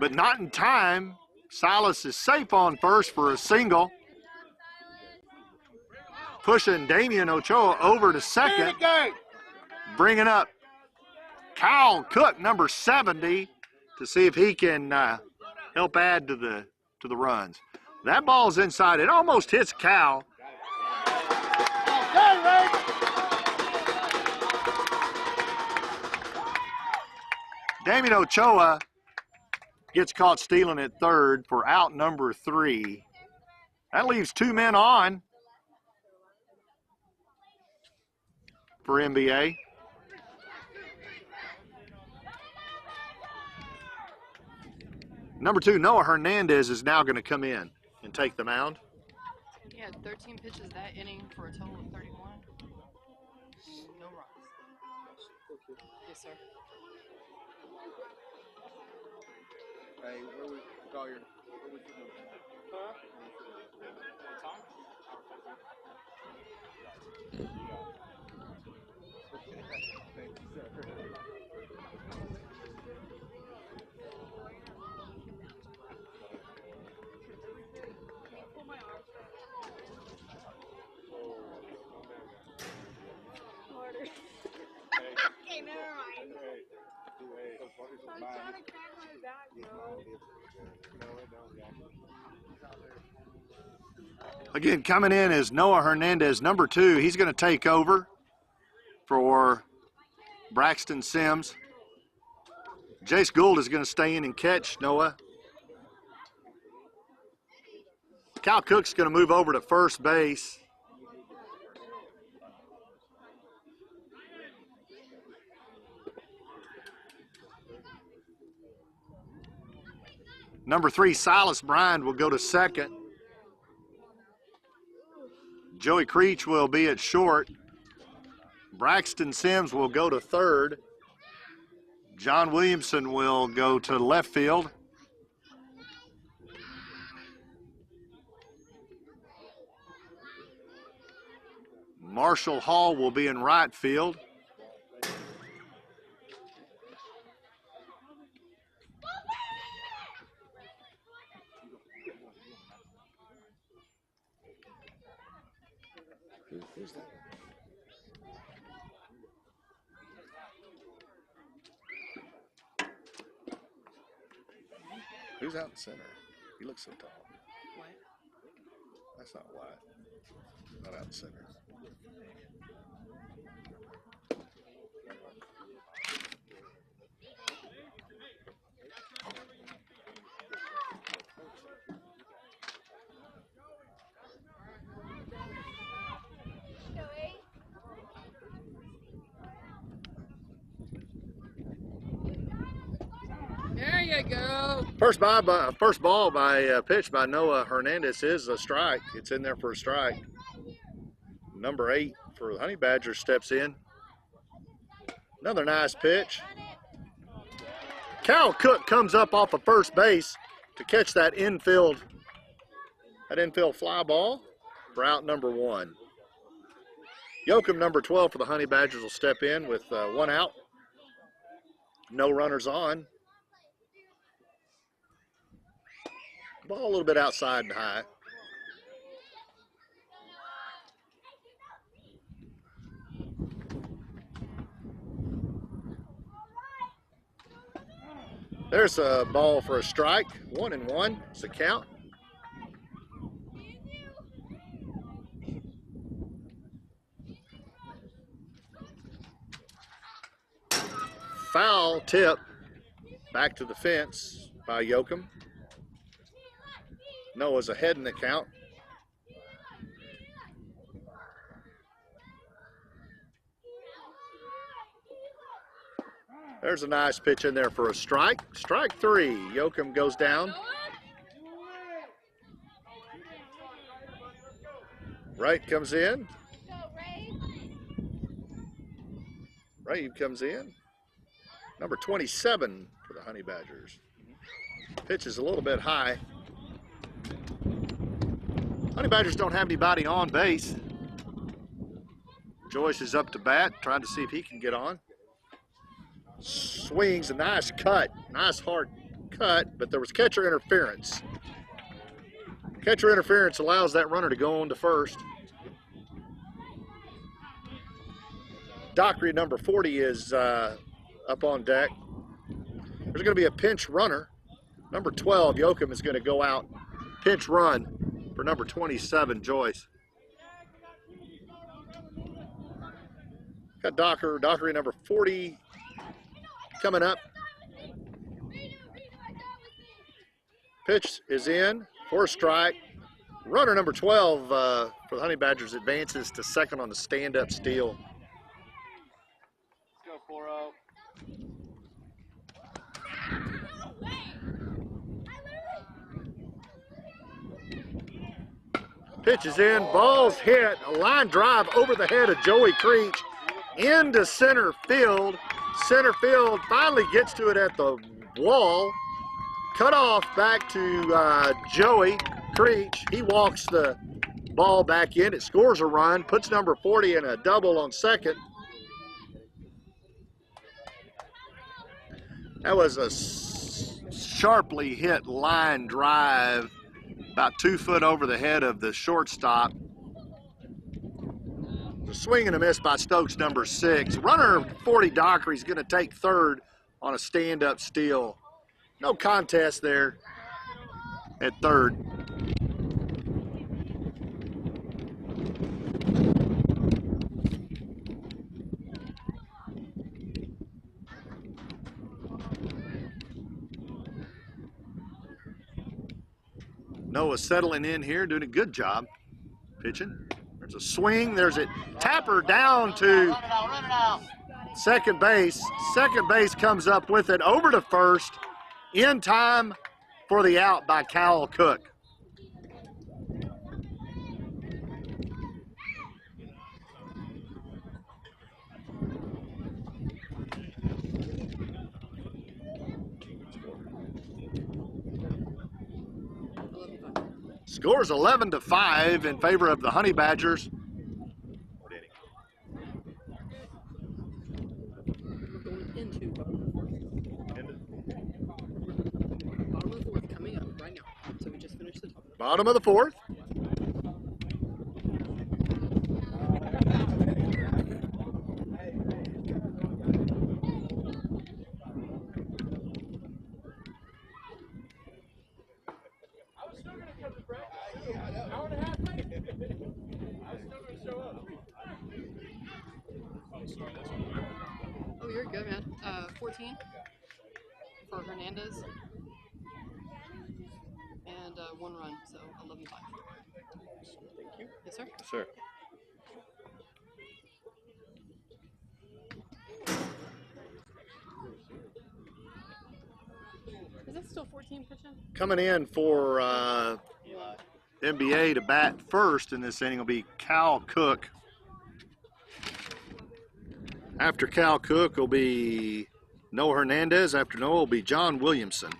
But not in time. Silas is safe on first for a single. Pushing Damian Ochoa over to second. Bringing up Cal Cook, number 70, to see if he can help add to the runs. That ball's inside. It almost hits Cal. Damian Ochoa gets caught stealing at third for out number 3. That leaves 2 men on for NBA. Number 2, Noah Hernandez is now going to come in and take the mound. He had 13 pitches that inning for a total of 31. No runs. Yes, sir. Hey, where we call your? Where we from? Huh? Tom? Thank you, sir. Okay, never mind. I'm trying to crack my back, bro. Again, coming in is Noah Hernandez, number 2. He's going to take over for Braxton Sims. Jace Gould is going to stay in and catch Noah. Cal Cook's going to move over to first base. Number 3, Silas Bryant will go to second. Joey Creech will be at short. Braxton Sims will go to third. John Williamson will go to left field. Marshall Hall will be in right field. Who's that? Who's out in center? He looks so tall. What? That's not White. Not out in center. There you go. First ball by pitch by Noah Hernandez is a strike. It's in there for a strike. Number 8 for the Honey Badgers steps in. Another nice pitch. Cal Cook comes up off of first base to catch that infield fly ball for out number 1. Yoakum, number 12 for the Honey Badgers, will step in with 1 out. No runners on. Ball a little bit outside and high. There's a ball for a strike. 1-1 is the count. Foul tip back to the fence by Yoakum. Noah's ahead in the count. There's a nice pitch in there for a strike. Strike 3. Yoakum goes down. Wright comes in. Ray comes in. Number 27 for the Honey Badgers. Pitch is a little bit high. Honey Badgers don't have anybody on base. Joyce is up to bat, trying to see if he can get on. Swings a nice cut, nice hard cut, but there was catcher interference. Catcher interference allows that runner to go on to first. Dockery, number 40, is up on deck. There's going to be a pinch runner. Number 12, Yoakum, is going to go out. Pinch run for number 27, Joyce. Got Dockery, number 40, coming up. Pitch is in for a strike. Runner number 12 for the Honey Badgers advances to second on the stand-up steal. Let's go 4-0. Pitch is in, ball's hit, a line drive over the head of Joey Creech into center field. Center field finally gets to it at the wall. Cut off back to Joey Creech. He walks the ball back in. It scores a run, puts number 40 in a double on second. That was a sharply hit line drive about 2 foot over the head of the shortstop. The swing and a miss by Stokes, number 6. Runner 40 Dockery's going to take third on a stand-up steal. No contest there at third. Noah settling in here, doing a good job pitching. There's a swing, there's a tapper down to second base. Second base comes up with it over to first in time for the out by Cal Cook. Scores 11-5 in favor of the Honey Badgers. We're going into bottom of the fourth coming up right now. So we just finished the top. Bottom of the fourth. Oh, you're good, man. 14 for Hernandez. And 1 run, so 11-5. Thank you. Yes, sir. Yes, sir. Is that still 14 pitching? Coming in for NBA to bat first in this inning will be Cal Cook. After Cal Cook will be Noah Hernandez. After Noah will be John Williamson.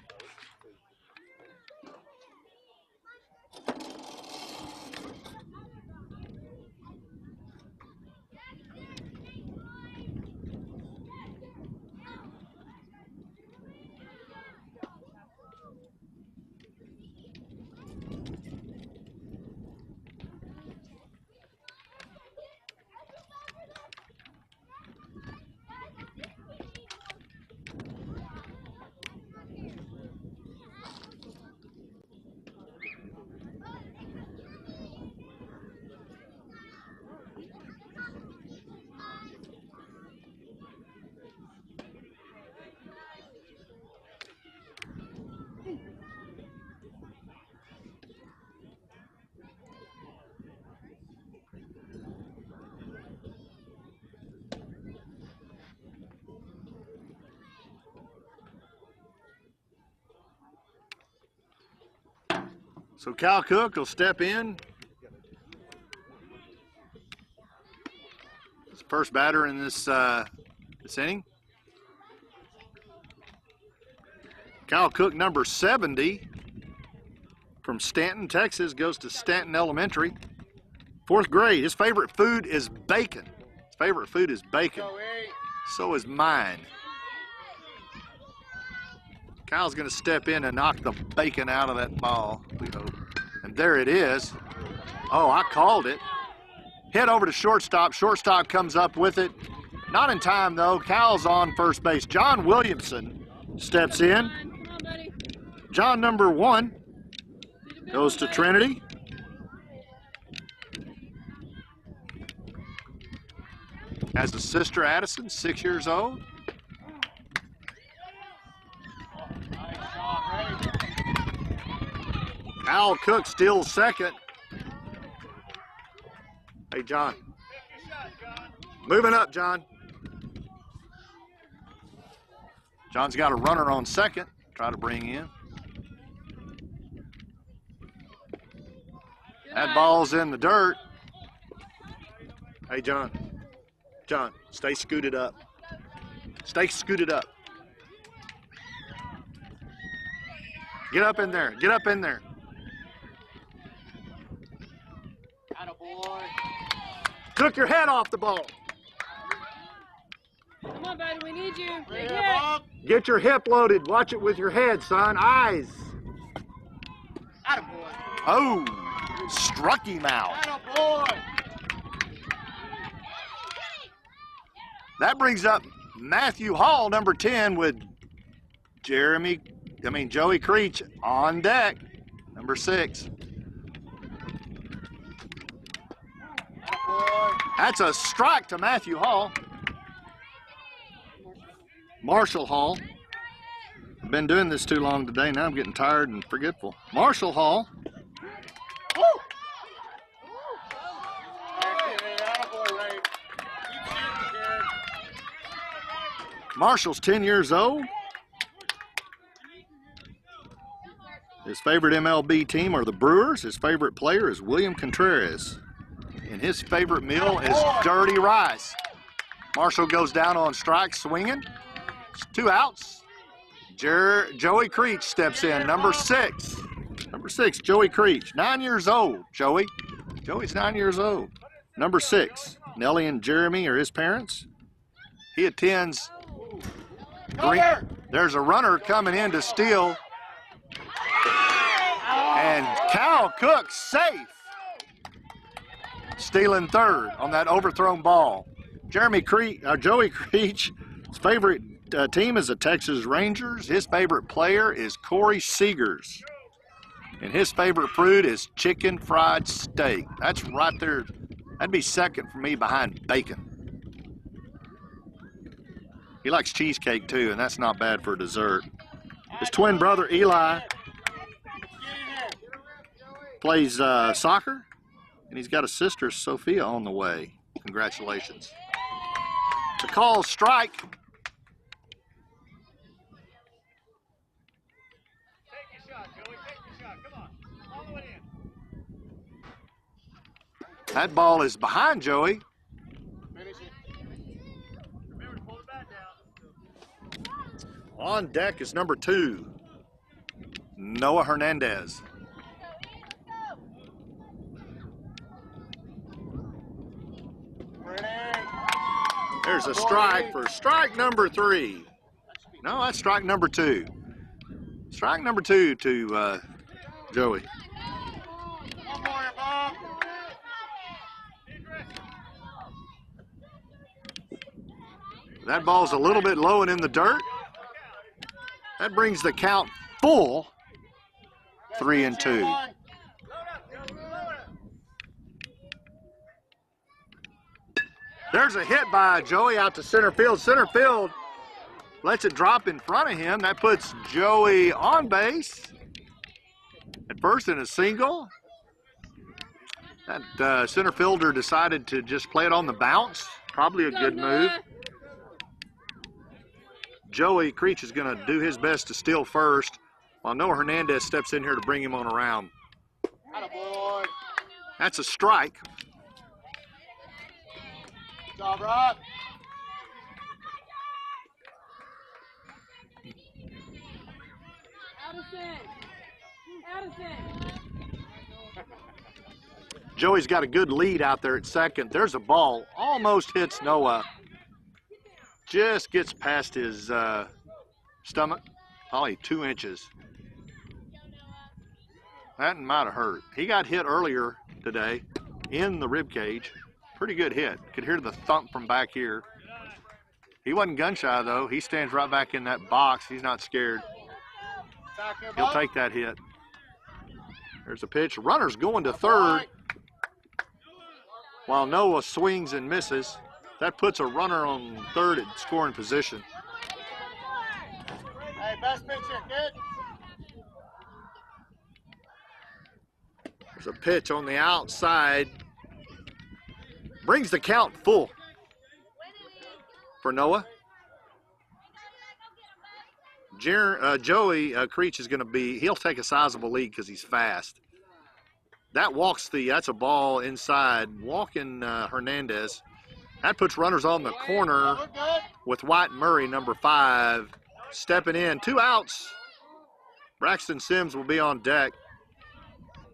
So Cal Cook will step in. He's the first batter in this inning. Cal Cook, number 70, from Stanton, Texas, goes to Stanton Elementary. 4th grade. His favorite food is bacon. His favorite food is bacon. So is mine. Kyle's going to step in and knock the bacon out of that ball, we hope. And there it is. Oh, I called it. Hit over to shortstop. Shortstop comes up with it. Not in time, though. Kyle's on first base. John Williamson steps in. John, number 1, goes to Trinity. Has a sister, Addison, 6 years old. Al Cook steals second. Hey, John. Moving up, John. John's got a runner on second. Try to bring in. That ball's in the dirt. Hey, John. John, stay scooted up. Stay scooted up. Get up in there. Get up in there. Took your head off the ball. Come on, buddy, we need you. Big hit. Get your hip loaded. Watch it with your head, son. Eyes. Oh, struck him out. That brings up Matthew Hall, number 10, with Joey Creech on deck, number 6. That's a strike to Matthew Hall. Marshall Hall. I've been doing this too long today. Now I'm getting tired and forgetful. Marshall Hall. Marshall's 10 years old. His favorite MLB team are the Brewers. His favorite player is William Contreras. And his favorite meal is dirty rice. Marshall goes down on strike swinging. It's 2 outs. Joey Creech steps in, number 6. Number 6, Joey Creech, 9 years old, Joey. Joey's 9 years old. Number 6, Nellie and Jeremy are his parents. He attends Green. There's a runner coming in to steal. And Cal Cook safe. Stealing third on that overthrown ball. Joey Creech's favorite team is the Texas Rangers. His favorite player is Corey Seegers. And his favorite fruit is chicken fried steak. That's right there. That'd be second for me behind bacon. He likes cheesecake too, and that's not bad for dessert. His twin brother Eli plays soccer, and he's got a sister, Sophia, on the way. Congratulations. The call strike. Take your shot, Joey. Take your shot. Come on. All the way in. That ball is behind Joey. Remember to pull the bat down. On deck is number 2, Noah Hernandez. There's a strike for strike number 3. No, that's strike number 2. Strike number 2 to Joey. That ball's a little bit low and in the dirt. That brings the count full, 3-2. There's a hit by Joey out to center field. Center field lets it drop in front of him. That puts Joey on base at first in a single. That center fielder decided to just play it on the bounce. Probably a good move. Joey Creech is going to do his best to steal first, while Noah Hernandez steps in here to bring him on around. That's a strike. Good job, Rob. Joey's got a good lead out there at second. There's a ball, almost hits Noah. Just gets past his stomach, probably 2 inches. That might have hurt. He got hit earlier today in the rib cage. Pretty good hit. Could hear the thump from back here. He wasn't gun shy though. He stands right back in that box. He's not scared. He'll take that hit. There's a pitch. Runner's going to third while Noah swings and misses. That puts a runner on third at scoring position. Hey, best pitcher, kid. There's a pitch on the outside. Brings the count full for Noah. Joey Creech is going to he'll take a sizable lead because he's fast. That walks that's a ball inside. Walking Hernandez. That puts runners on the corner with White Murray, number 5, stepping in. 2 outs. Braxton Sims will be on deck.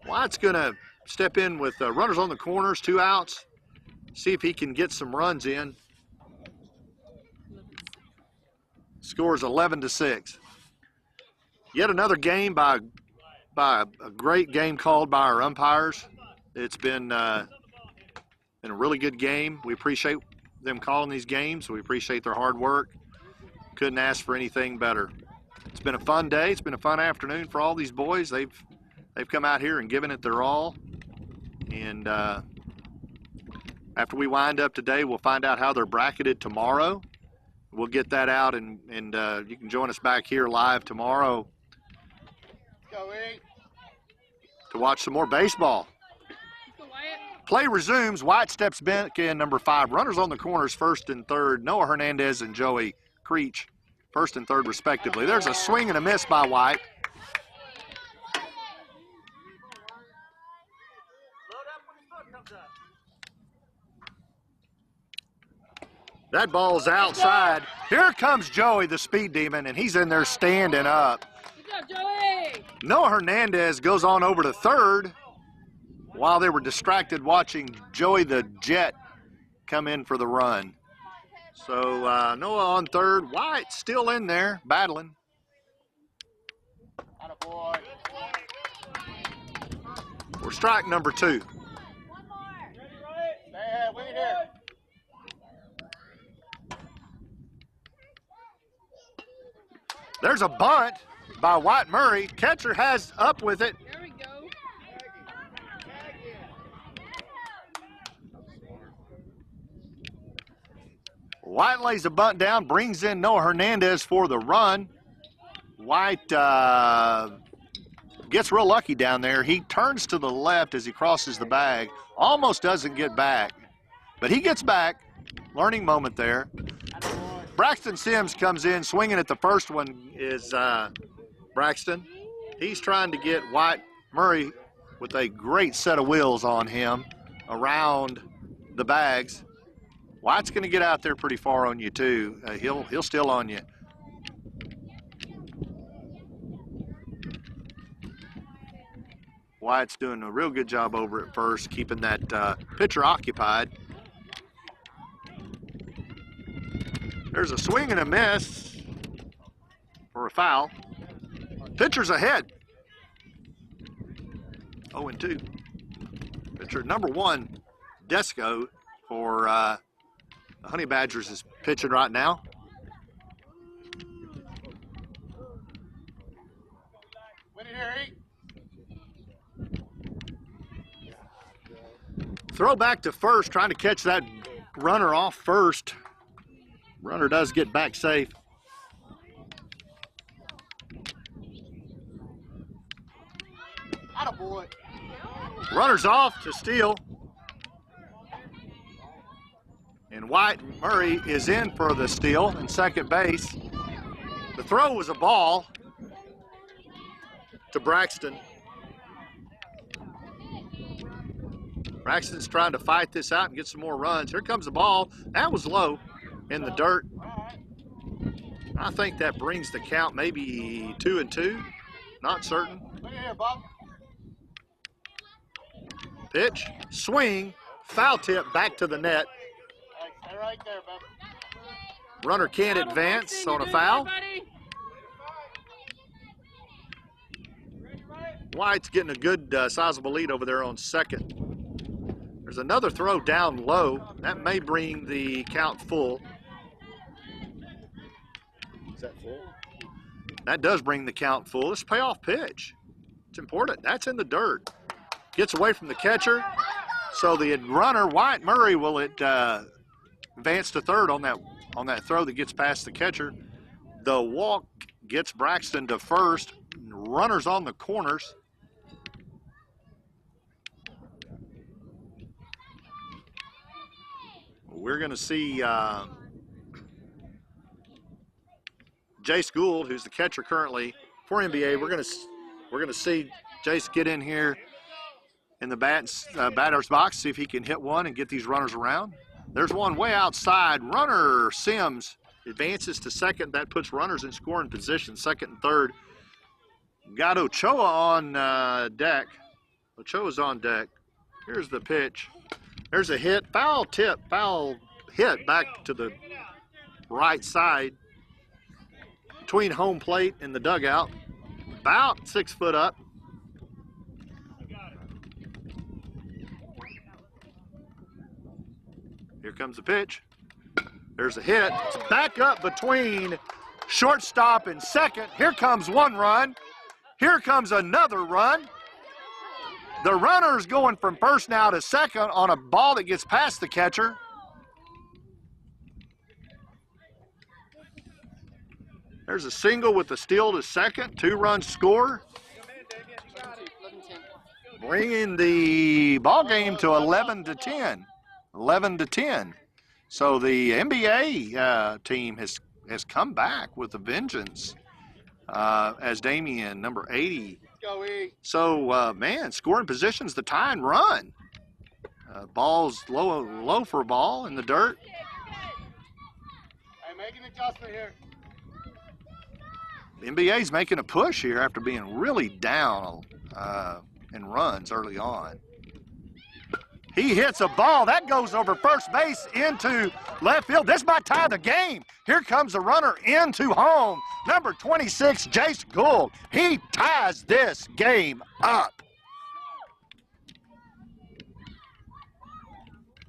White's going to step in with runners on the corners, 2 outs. See if he can get some runs in. Scores 11-6. Yet another game by a great game called by our umpires. It's been a really good game. We appreciate them calling these games. We appreciate their hard work. Couldn't ask for anything better. It's been a fun day. It's been a fun afternoon for all these boys. They've come out here and given it their all. And after we wind up today, we'll find out how they're bracketed tomorrow. We'll get that out, and you can join us back here live tomorrow to watch some more baseball. Play resumes. White steps back in, number 5. Runners on the corners, 1st and 3rd. Noah Hernandez and Joey Creech, 1st and 3rd respectively. There's a swing and a miss by White. That ball's outside. Here comes Joey, the speed demon, and he's in there standing up. Good job, Joey! Noah Hernandez goes on over to 3rd while they were distracted watching Joey the Jet come in for the run. So Noah on 3rd. White still in there battling. For strike number 2. There's a bunt by White Murray. Catcher has up with it. There we go. White lays a bunt down, brings in Noah Hernandez for the run. White gets real lucky down there. He turns to the left as he crosses the bag. Almost doesn't get back, but he gets back. Learning moment there. Braxton Sims comes in, swinging at the first one is Braxton. He's trying to get White Murray with a great set of wheels on him around the bags. White's going to get out there pretty far on you too. He'll still on you. White's doing a real good job over at first, keeping that pitcher occupied. There's a swing and a miss for a foul. Pitcher's ahead. 0-2. Pitcher number 1, Desco, for the Honey Badgers is pitching right now. Throw back to first, trying to catch that runner off first. Runner does get back safe. Attaboy. Runner's off to steal. And White Murray is in for the steal in second base. The throw was a ball to Braxton. Braxton's trying to fight this out and get some more runs. Here comes the ball. That was low in the dirt. I think that brings the count maybe 2-2. Not certain. Look here, Bob. Pitch, swing, foul tip back to the net. Stay right there, Bob. Runner can't advance on a foul. White's getting a good sizable lead over there on second. There's another throw down low. That may bring the count full. Is that full? That does bring the count full. It's a payoff pitch. It's important. That's in the dirt. Gets away from the catcher. So the runner, White Murray, will advance to third on that throw that gets past the catcher. The walk gets Braxton to first. Runners on the corners. We're going to see Jace Gould, who's the catcher currently for NBA. We're going to see Jace get in here in the batter's box, see if he can hit one and get these runners around. There's one way outside. Runner Sims advances to second. That puts runners in scoring position, second and third. Got Ochoa on deck. Ochoa's on deck. Here's the pitch. There's a hit. Foul tip. Foul hit back to the right side between home plate and the dugout. About 6 foot up. Here comes the pitch. There's a hit. It's back up between shortstop and second. Here comes one run. Here comes another run. The runner's going from first now to second on a ball that gets past the catcher. There's a single with a steal to second. 2-run score. Bringing the ball game to 11-10. 11-10. So the NBA team has come back with a vengeance as Damian, number 80. So, man, scoring positions, the tie and run. Ball's low for a ball in the dirt. Hey, make an adjustment here. The NBA's making a push here after being really down in runs early on. He hits a ball. That goes over first base into left field. This might tie the game. Here comes the runner into home. Number 26, Jace Gould. He ties this game up.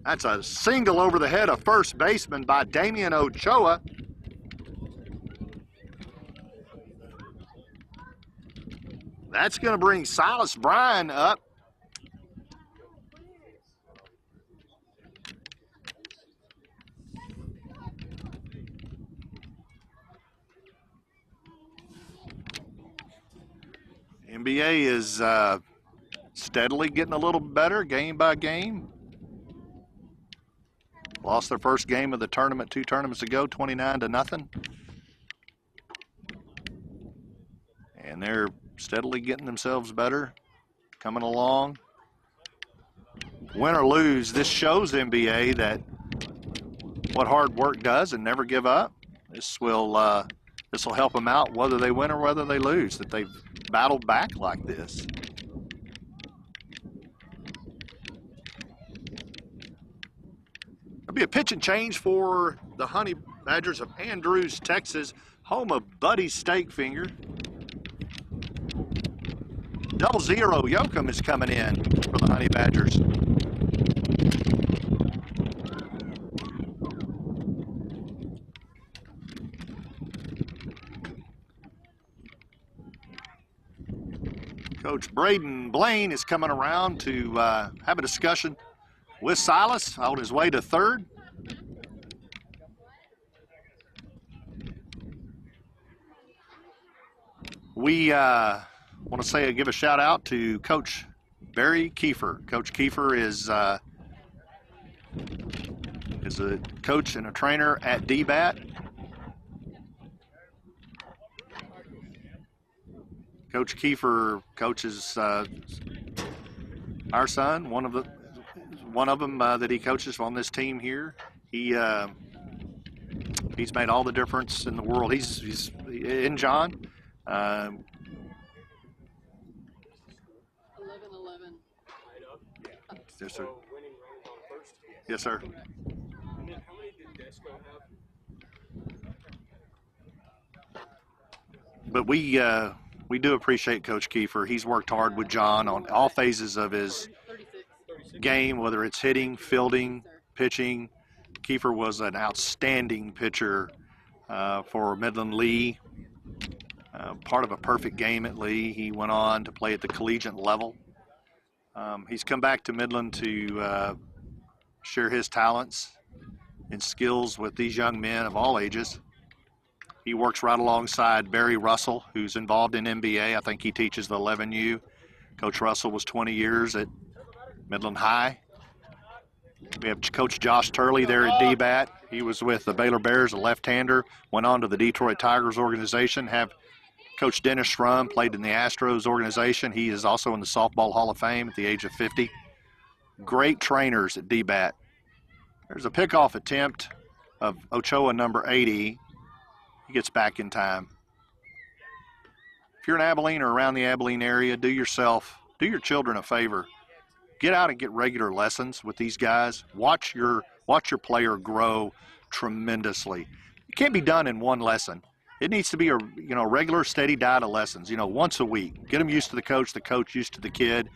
That's a single over the head of first baseman by Damian Ochoa. That's going to bring Silas Bryan up. NBA is steadily getting a little better game by game. Lost their first game of the tournament 2 tournaments ago, 29-0. And they're steadily getting themselves better, coming along. Win or lose, this shows NBA that what hard work does and never give up. This will help them out whether they win or whether they lose, that they've battled back like this. There'll be a pitch and change for the Honey Badgers of Andrews, Texas, home of Buddy Steakfinger. 00 Yoakum is coming in for the Honey Badgers. Coach Braden Blaine is coming around to have a discussion with Silas on his way to third. We want to give a shout out to Coach Barry Kiefer. Coach Kiefer is a coach and a trainer at DBAT. Coach Kiefer coaches our son, one of them that he coaches on this team here. He's made all the difference in the world. He's in John. 11-11. Yes, sir. Winning runs on first. Yes, sir. And then how many did Desco have? But we do appreciate Coach Kiefer. He's worked hard with John on all phases of his 36. game, whether it's hitting, fielding, pitching. Kiefer was an outstanding pitcher for Midland Lee. Part of a perfect game at Lee. He went on to play at the collegiate level. He's come back to Midland to share his talents and skills with these young men of all ages. He works right alongside Barry Russell, who's involved in NBA. I think he teaches the 11U. Coach Russell was 20 years at Midland High. We have Coach Josh Turley there at DBAT. He was with the Baylor Bears, a left-hander, went on to the Detroit Tigers organization. Have Coach Dennis Schrum played in the Astros organization. He is also in the Softball Hall of Fame at the age of 50. Great trainers at DBAT. There's a pickoff attempt of Ochoa number 80. He gets back in time. If you're in Abilene or around the Abilene area, do your children a favor. Get out and get regular lessons with these guys. Watch your player grow tremendously. It can't be done in one lesson. It needs to be a regular, steady diet of lessons, once a week. Get them used to the coach used to the kid.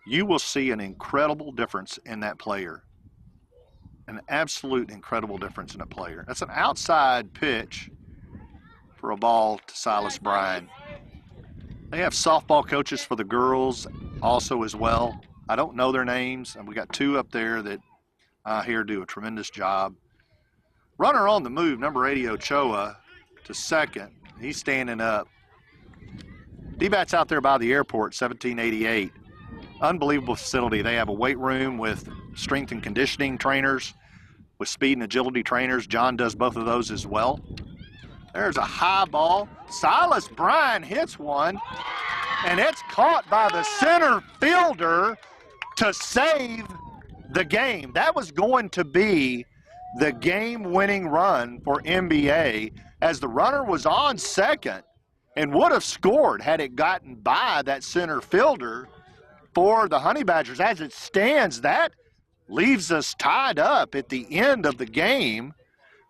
You will see an incredible difference in that player. An absolute incredible difference in a player. That's an outside pitch for a ball to Silas Bryan. They have softball coaches for the girls also as well. I don't know their names, and we got two up there that I hear do a tremendous job. Runner on the move, number 80, Ochoa, to second. He's standing up. DBAT's out there by the airport, 1788. Unbelievable facility. They have a weight room with strength and conditioning trainers, with speed and agility trainers. John does both of those as well. There's a high ball. Silas Bryan hits one, and it's caught by the center fielder to save the game. That was going to be the game-winning run for NBA, as the runner was on second and would have scored had it gotten by that center fielder for the Honey Badgers. As it stands, that leaves us tied up at the end of the game,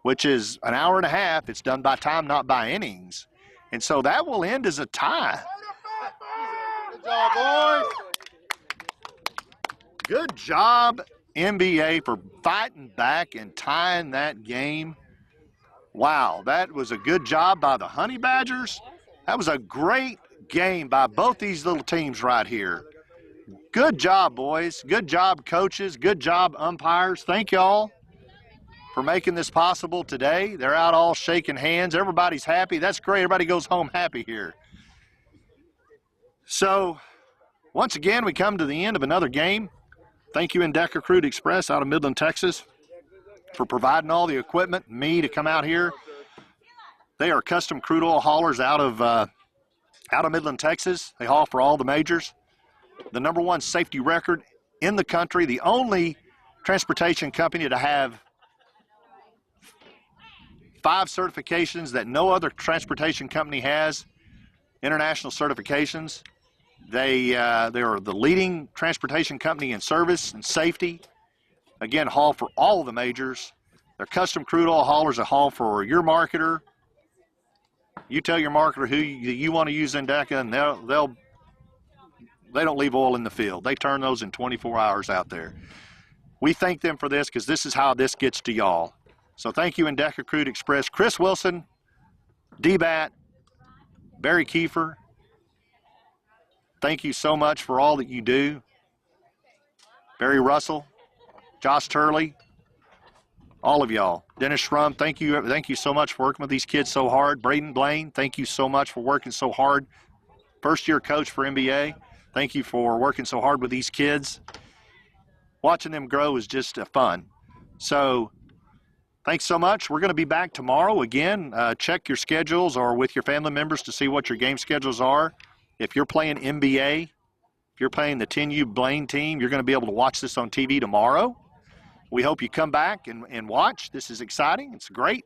which is an hour and a half. It's done by time, not by innings. And so that will end as a tie. Good job, boys. Good job, NBA, for fighting back and tying that game. Wow, that was a good job by the Honey Badgers. That was a great game by both these little teams right here. Good job, boys. Good job, coaches. Good job, umpires. Thank y'all for making this possible today. They're out all shaking hands. Everybody's happy. That's great. Everybody goes home happy here. So, once again, we come to the end of another game. Thank you, Endeca Crude Express out of Midland, Texas, for providing all the equipment, me to come out here. They are custom crude oil haulers out of Midland, Texas. They haul for all the majors. The #1 safety record in the country, the only transportation company to have 5 certifications that no other transportation company has, international certifications. They are the leading transportation company in service and safety. Again, haul for all of the majors. They're custom crude oil haulers that haul for your marketer. You tell your marketer who you want to use Endeca, and they don't leave oil in the field. They turn those in 24 hours out there. We thank them for this because this is how this gets to y'all. So thank you, Endeca Crude Express. Chris Wilson, DBAT, Barry Kiefer, thank you so much for all that you do. Barry Russell, Josh Turley, all of y'all. Dennis Schrum, thank you so much for working with these kids so hard. Braden Blaine, thank you so much for working so hard. First-year coach for NBA, thank you for working so hard with these kids. Watching them grow is just fun. So thanks so much. We're going to be back tomorrow again. Check your schedules or with your family members to see what your game schedules are. If you're playing NBA, if you're playing the 10U Blaine team, you're going to be able to watch this on TV tomorrow. We hope you come back and watch. This is exciting. It's great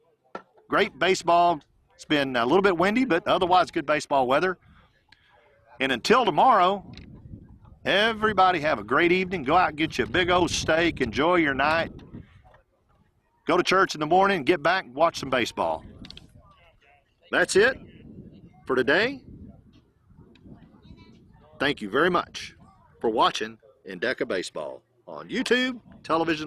baseball. It's been a little bit windy, but otherwise good baseball weather. And until tomorrow, everybody have a great evening. Go out and get you a big old steak. Enjoy your night. Go to church in the morning, get back and watch some baseball. That's it for today. Thank you very much for watching Endeca Baseball on YouTube, television.